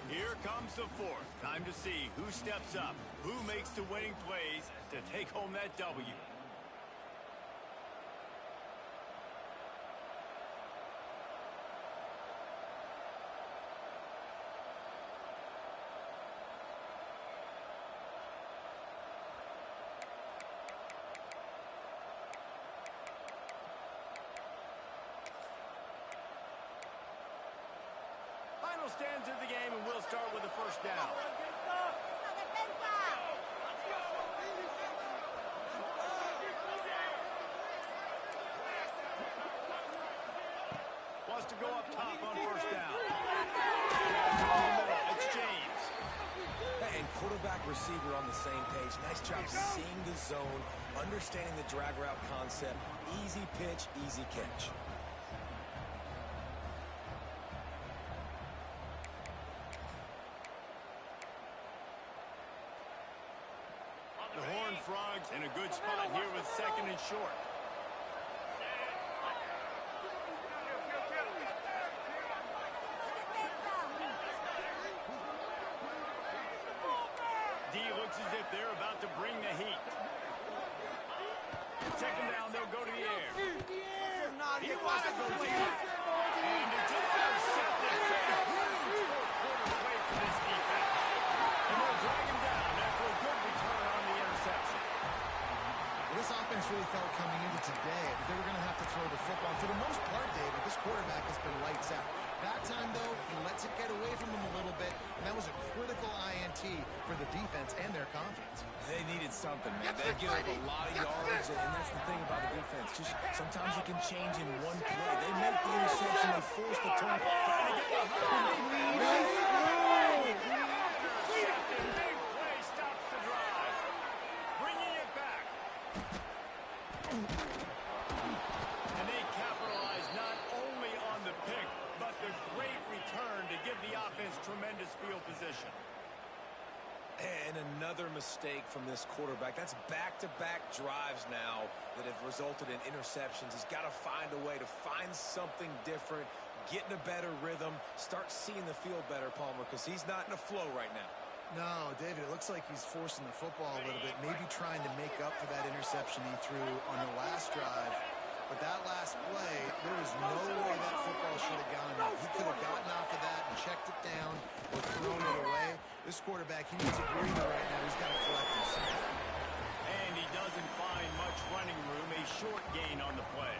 Here comes the fourth. Time to see who steps up, who makes the winning plays to take home that W. Final stands of the game, and we'll start with the first down. Wants to go up top on first down. It's James. And quarterback receiver on the same page. Nice job seeing the zone, understanding the drag route concept. Easy pitch, easy catch. The Horned Frogs in a good spot here with second and short. D looks as if they're about to bring the heat. Second down, they'll go to the air. He wants to go deep. And it's intercepted. Huge fourth-quarter play for this defense. And they'll drag him down after a good return on the interception. Well, this offense really felt coming into today that they were going to have to throw the football. For the most part, David, this quarterback has been lights out. That time, though, he lets it get away from him a little bit, and that was a critical INT for the defense and their confidence. They needed something, man. They give up a lot of yards, and that's the thing about the defense. Just sometimes it can change in one play. They make the interception, they force the turn. Trying to get behind. Big play stops the drive. Bringing it back. And they capitalize not only on the pick, but the great return to give the offense tremendous field position. And another mistake from this quarterback. That's back-to-back drives now that have resulted in interceptions. He's got to find a way to find something different, get in a better rhythm, start seeing the field better, Palmer, because he's not in a flow right now. No, David, it looks like he's forcing the football a little bit, maybe trying to make up for that interception he threw on the last drive. But that last play, there is no way that football should have gone there. He could have gotten off of that and checked it down or thrown it away. This quarterback, he needs a breather right now. He's got to collect himself. And he doesn't find much running room. A short gain on the play.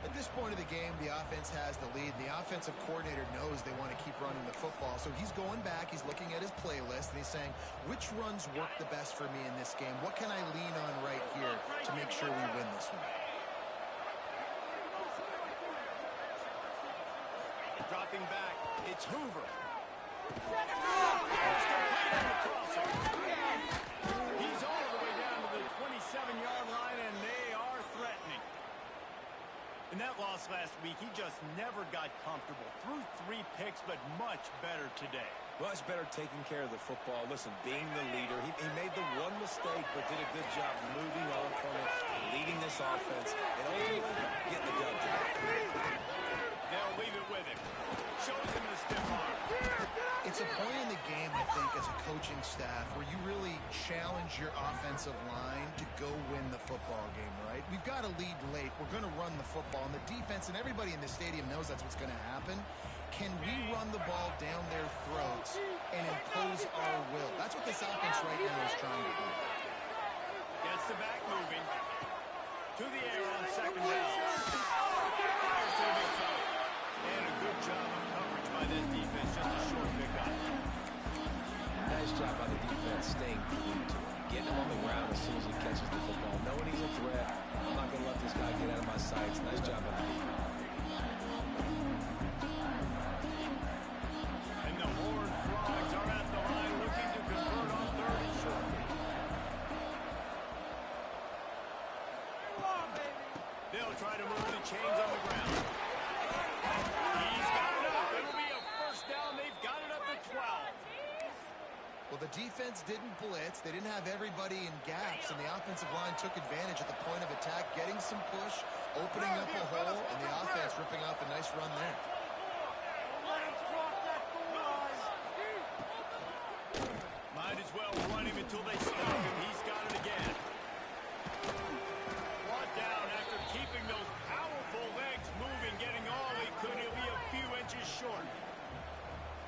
At this point of the game, the offense has the lead. The offensive coordinator knows they want to keep running the football. So he's going back, he's looking at his playlist, and he's saying, which runs work the best for me in this game? What can I lean on right here to make sure we win this one? Dropping back, it's Hoover. He's all the way down to the 27-yard line, and they are threatening. In that loss last week, he just never got comfortable. Threw 3 picks, but much better today. Much better taking care of the football. Listen, being the leader, he made the one mistake, but did a good job moving on from it, leading this offense, and ultimately getting the dub today. They'll leave it with him. Shows him the stiff arm. It's a point in the game, I think, as a coaching staff, where you really challenge your offensive line to go win the football game, right? We've got to lead late. We're going to run the football. And the defense and everybody in the stadium knows that's what's going to happen. Can we run the ball down their throats and impose our will? That's what this offense right now is trying to do. Gets the back moving. To the air on second down. Fires to the big fella. And a good job of coverage by this defense. Just a short pickup. Nice job by the defense staying glued to him. Getting him on the ground as soon as he catches the football. Knowing he's a threat. I'm not going to let this guy get out of my sights. Nice job by the defense. And the Horned Frogs are at the line looking to convert on 3rd and short. They'll try to move the chains on the ground. He's got it up. It'll be a first down. They've got it up to 12. Well, the defense didn't blitz. They didn't have everybody in gaps, and the offensive line took advantage at the point of attack, getting some push, opening up a hole, and the offense ripping off a nice run there. Might as well run him until they stop him. He's got it again. Brought down after keeping those powerful legs moving, getting all he could. He'll be a few inches short.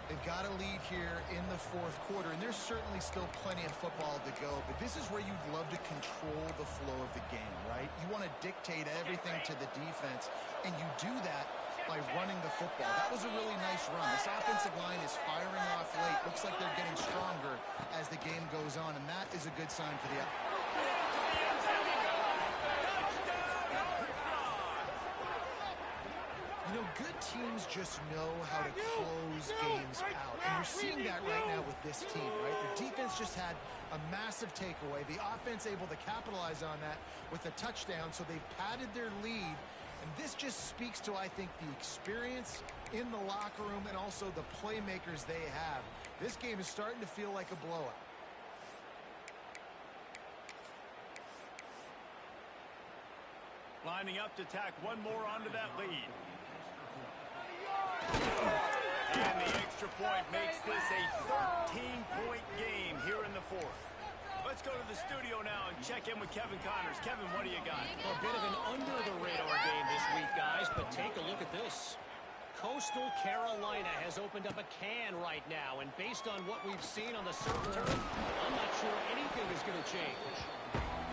They've got a lead here in the 4th quarter, and there's certainly still plenty of football to go, but this is where you'd love to control the flow of the game, right? You want to dictate everything to the defense, and you do that by running the football. That was a really nice run. This offensive line is firing off late. Looks like they're getting stronger as the game goes on, and that is a good sign for the You know, good teams just know how to close games out. And you're seeing that right now with this team, right? The defense just had a massive takeaway. The offense able to capitalize on that with a touchdown, so they've padded their lead. And this just speaks to, I think, the experience in the locker room and also the playmakers they have. This game is starting to feel like a blowout. Lining up to tack one more onto that lead. And the extra point makes this a 13-point game here in the 4th. Let's go to the studio now and check in with Kevin Connors. Kevin, what do you got? A bit of an under-the-radar game this week, guys, but take a look at this. Coastal Carolina has opened up a can right now, and based on what we've seen on the surf turf, I'm not sure anything is going to change.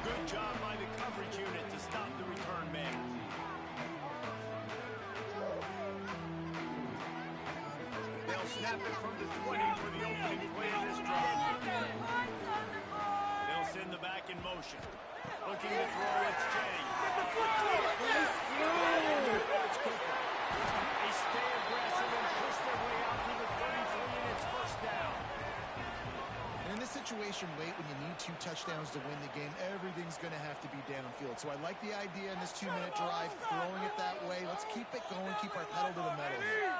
Good job by the coverage unit to stop the return man. They'll snap it from the 20 for the opening play of this drive. They'll send the back in motion. Looking to throw, it's Jennings. It's Cooper. They stay aggressive and push their way out to the 33, and it's first down. And in this situation late, when you need 2 touchdowns to win the game, everything's going to have to be downfield. So I like the idea in this 2-minute drive, throwing it that way. Let's keep it going, keep our pedal to the metal here.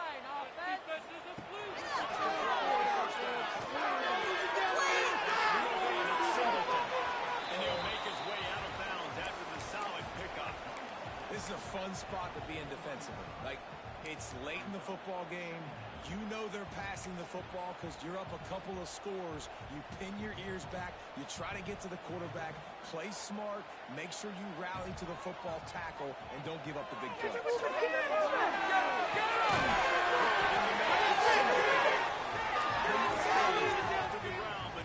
This is a fun spot to be in defensively. Like, it's late in the football game. You know they're passing the football because you're up a couple of scores. You pin your ears back. You try to get to the quarterback. Play smart. Make sure you rally to the football tackle and don't give up the big plays. But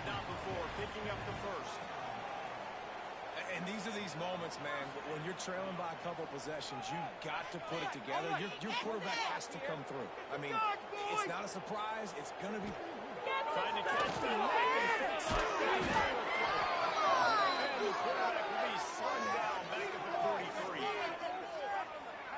not before picking up the first. And these are these moments, man, when you're trailing by a couple possessions, you've got to put it together. Your quarterback has to come through. I mean, it's not a surprise. It's going to be... Trying to catch the leg and fix it. And the quarterback will be slung down back at the 43.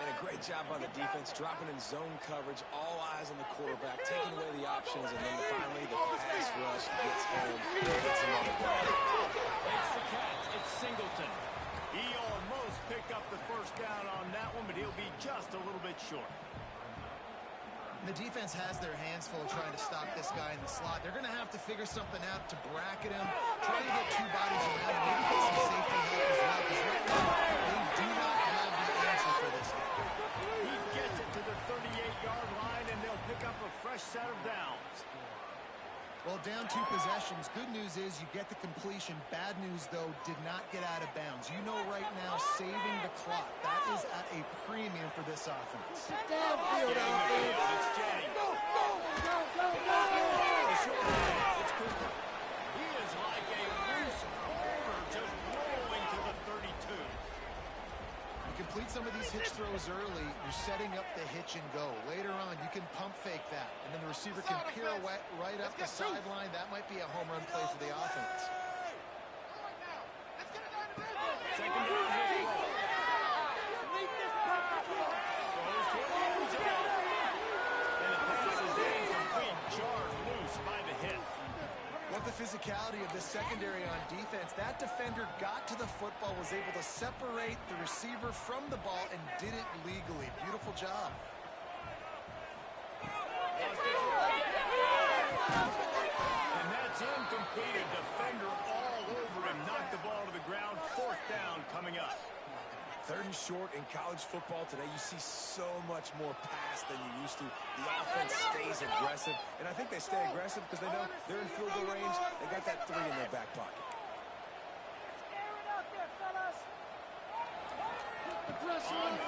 And a great job by the defense, dropping in zone coverage, all eyes on the quarterback, taking away the options, and then finally the pass rush gets him, gets him on the ground. It's the catch. It's Singleton. He almost picked up the first down on that one, but he'll be just a little bit short. The defense has their hands full trying to stop this guy in the slot. They're going to have to figure something out to bracket him, try to get two bodies around him, maybe get some safety help as well, because right now they do not have the answer for this guy. He gets it to the 38-yard line, and they'll pick up a fresh set of downs. Well, down 2 possessions. Good news is you get the completion. Bad news, though, did not get out of bounds. You know right now, saving the clock. That is at a premium for this offense. Downfield, it's Jennings. Go, go, go, go, go, go. The short pass, it's Cooper. He is like a loose boulder just rolling to the 32. You complete some of these hitch throws early, you're setting up the hitch and go. Later on, you can pump fake that, and then the receiver can pirouette right up the sideline. That might be a home run play for the offense. Second down, hit roll. Throws toward the end zone. And the pass is incomplete, jarred loose by the hit. What the physicality of the secondary on defense. That defender got to the football, was able to separate the receiver from the ball, and did it legally. Beautiful job. And that's incomplete. A defender all over him. Knocked the ball to the ground. Fourth down coming up. 3rd and short in college football today. You see so much more pass than you used to. The offense stays aggressive, and I think they stay aggressive because they know they're in field goal range. They got that 3 in their back pocket. The pressure on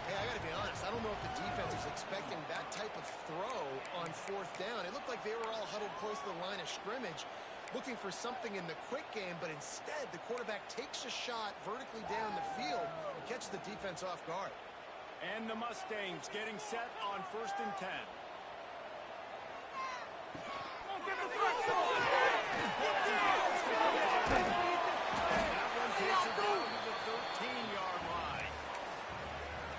Hey, I got to be honest. I don't know if the defense was expecting that type of throw on 4th down. It looked like they were all huddled close to the line of scrimmage, looking for something in the quick game, but instead the quarterback takes a shot vertically down the field and catches the defense off guard. And the Mustangs getting set on 1st and 10. That one takes it down to the 13-yard line.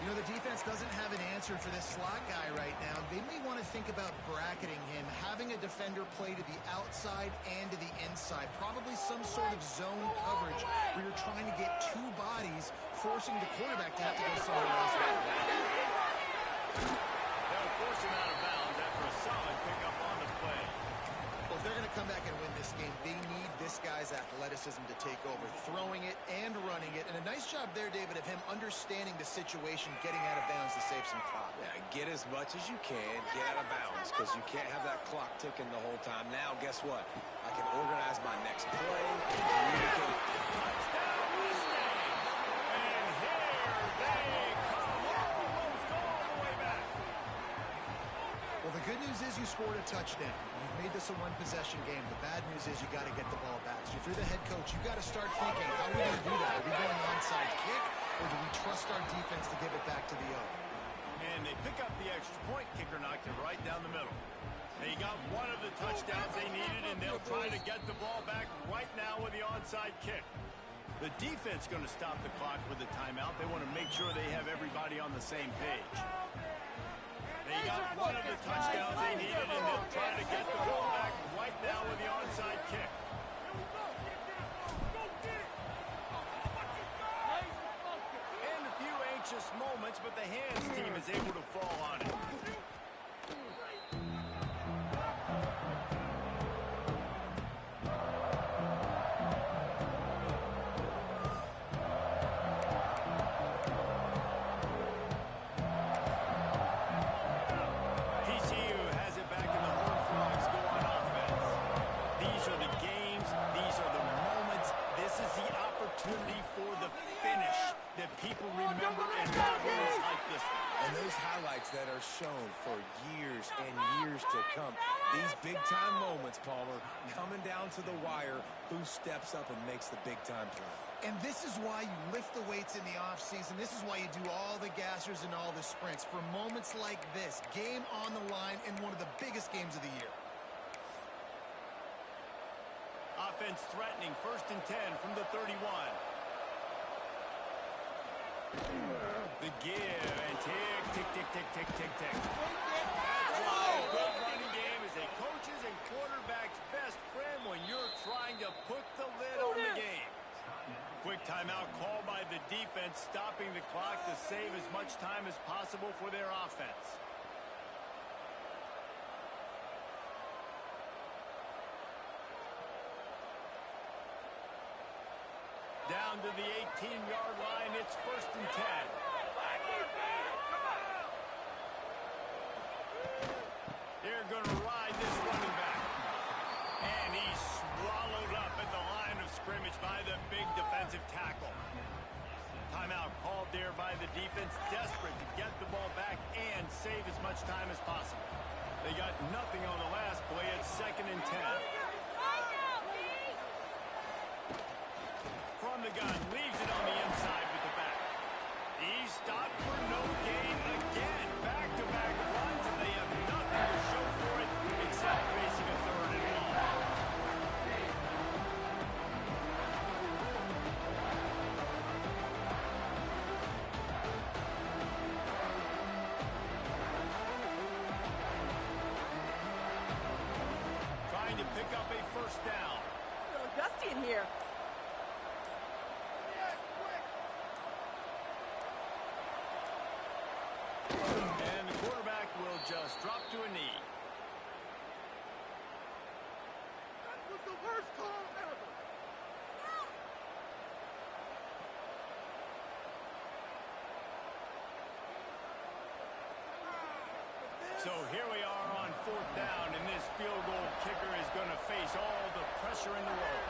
You know, the defense doesn't have an answer for this slot guy right now. They may want to think about bracketing him, having a defender play to the outside and to the inside. Probably some sort of zone coverage where you're trying to get 2 bodies, forcing the quarterback to have to go somewhere else. They'll force him out of bounds after a solid pickup on the play. Well, if they're going to come back and win this game, they need this guy's athleticism to take over, throwing it and running it. And a nice job there, David, of him understanding the situation, getting out of bounds to save some clock. Yeah, get as much as you can, get out of bounds, because you can't have that clock ticking the whole time. Now, guess what? I can organize my next play, communicate. Touchdown, Mustang! And here they come, almost all the way back. Well, the good news is you scored a touchdown. You've made this a 1-possession game. The bad news is you got to get the ball back. So if you're the head coach, you got to start thinking, how are we going to do that? Are we going onside kick, or do we trust our defense to give it back to the O? And they pick up the extra point. Kicker knocked it right down the middle. They got one of the touchdowns they needed, and they'll try to get the ball back right now with the onside kick. The defense going to stop the clock with the timeout. They want to make sure they have everybody on the same page. They got one of the touchdowns they needed, and they'll try to get the ball back right now with the onside kick. And a few anxious moments, but the hands team is able to fall on it. come. These big-time moments, Palmer, coming down to the wire, who steps up and makes the big-time play. And this is why you lift the weights in the offseason. This is why you do all the gassers and all the sprints. For moments like this, game on the line in one of the biggest games of the year. Offense threatening, 1st and 10 from the 31. The give and tick, tick, tick, tick, tick, tick, tick. That's why a good running game is a coach's and quarterback's best friend when you're trying to put the lid on the game. Quick timeout called by the defense, stopping the clock to save as much time as possible for their offense. Down to the 18-yard line, it's 1st and 10. They're going to ride this running back. And he's swallowed up at the line of scrimmage by the big defensive tackle. Timeout called there by the defense, desperate to get the ball back and save as much time as possible. They got nothing on the last play. It's 2nd and 10. From the gun, leaves it on the inside with the back. He's stopped for no gain again. Back-to-back runs, and they have nothing to show for it except facing a 3rd and long. Trying to pick up a 1st down. It's a little dusty in here. And the quarterback will just drop to a knee. That was the worst call ever. So here we are on 4th down, and this field goal kicker is going to face all the pressure in the world.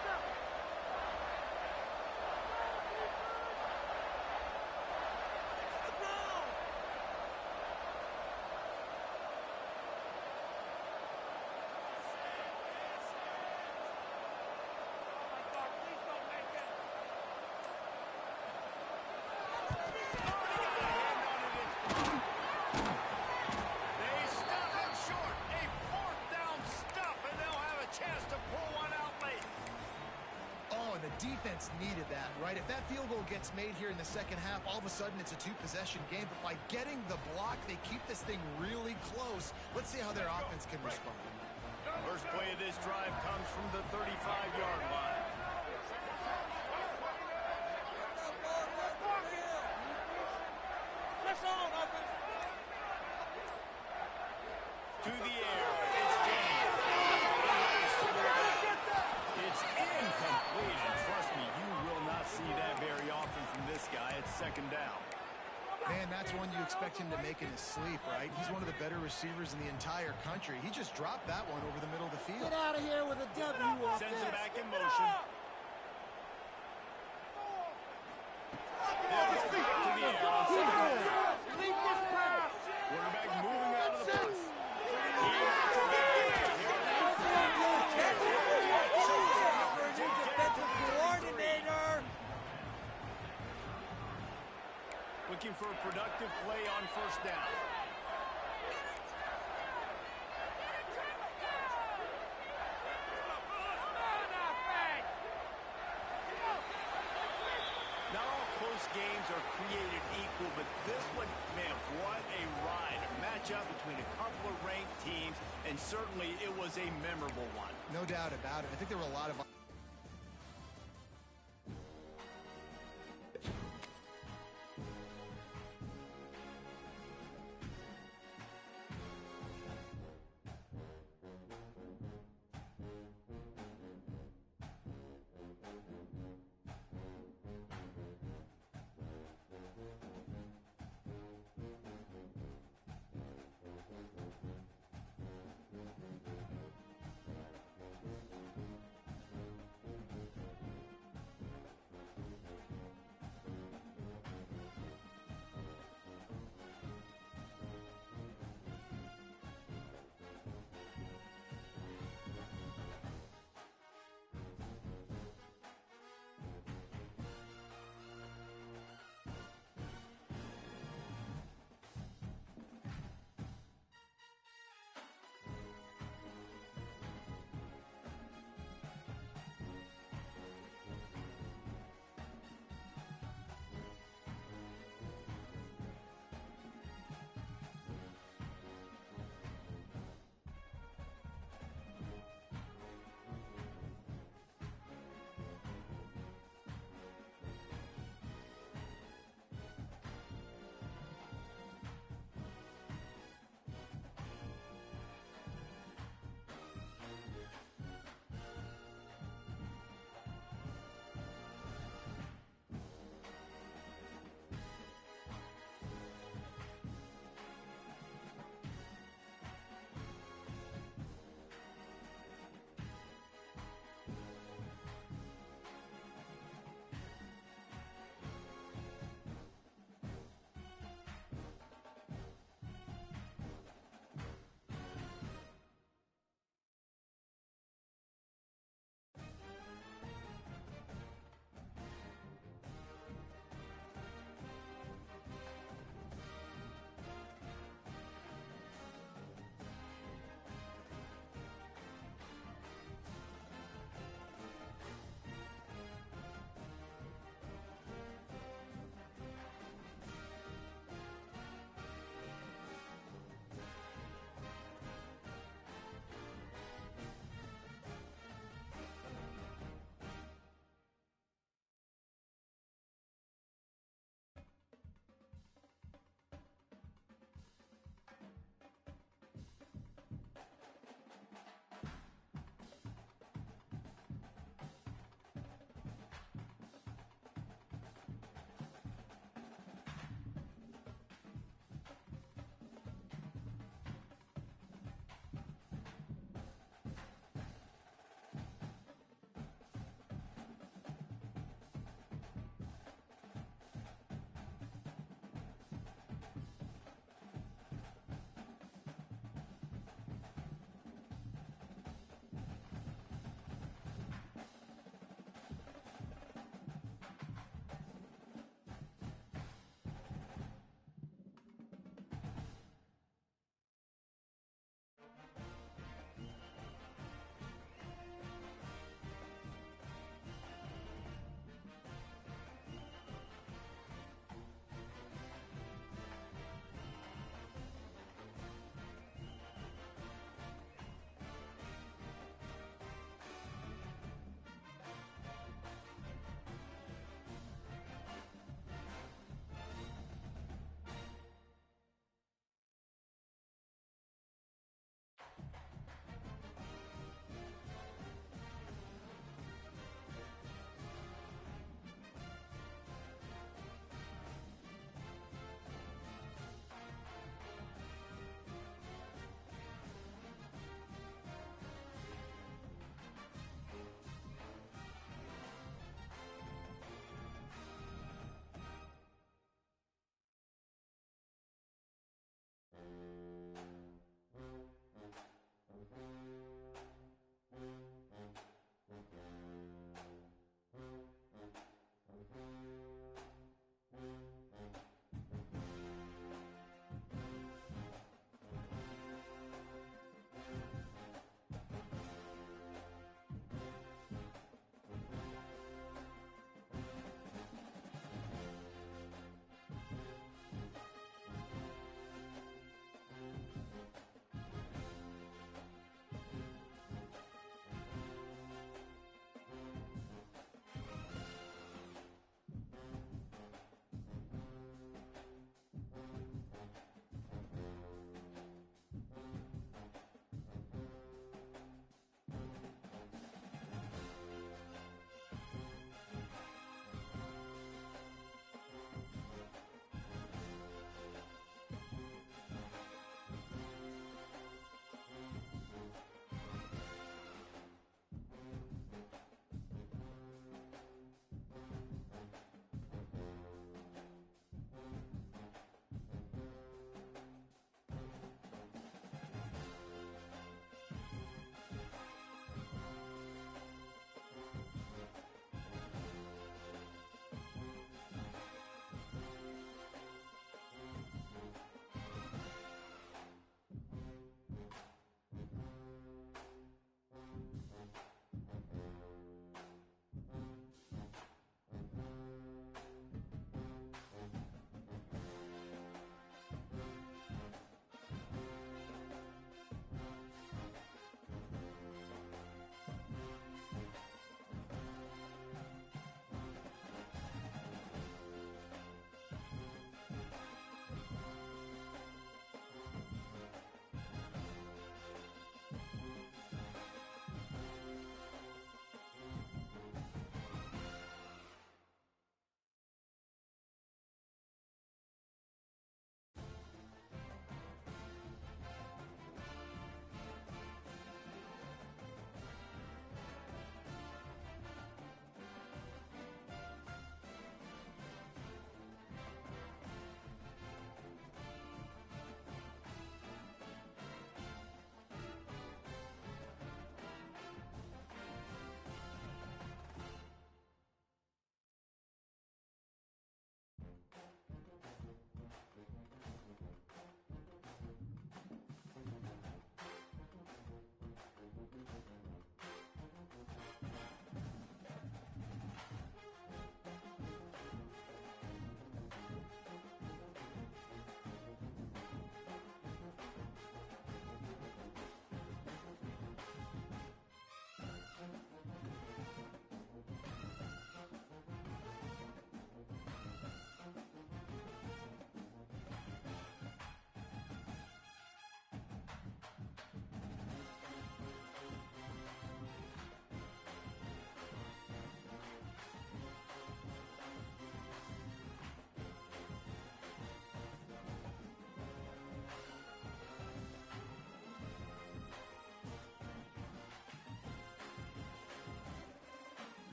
They stop him short. A 4th down stop, and they'll have a chance to pull one out late. Oh, and the defense needed that, right? If that field goal gets made here in the second half, all of a sudden it's a 2-possession game. But by getting the block, they keep this thing really close. Let's see how their offense can respond. First play of this drive comes from the 35-yard line. Press on, offense. To the air, it's James. It's incomplete, and trust me, you will not see that very often from this guy. It's 2nd down. Man, that's one you expect him to make in his sleep, right? He's one of the better receivers in the entire country. He just dropped that one over the middle of the field. Get out of here with a W off Sends this. him back in motion. They'll go back to the air on 2nd down. Leave this pass. Quarterback moving out of the bus. Defensive coordinator. Looking for a productive play on 1st down. Not all close games are created equal, but this one, man, what a ride. A matchup between a couple of ranked teams, and certainly it was a memorable one. No doubt about it. I think there were a lot of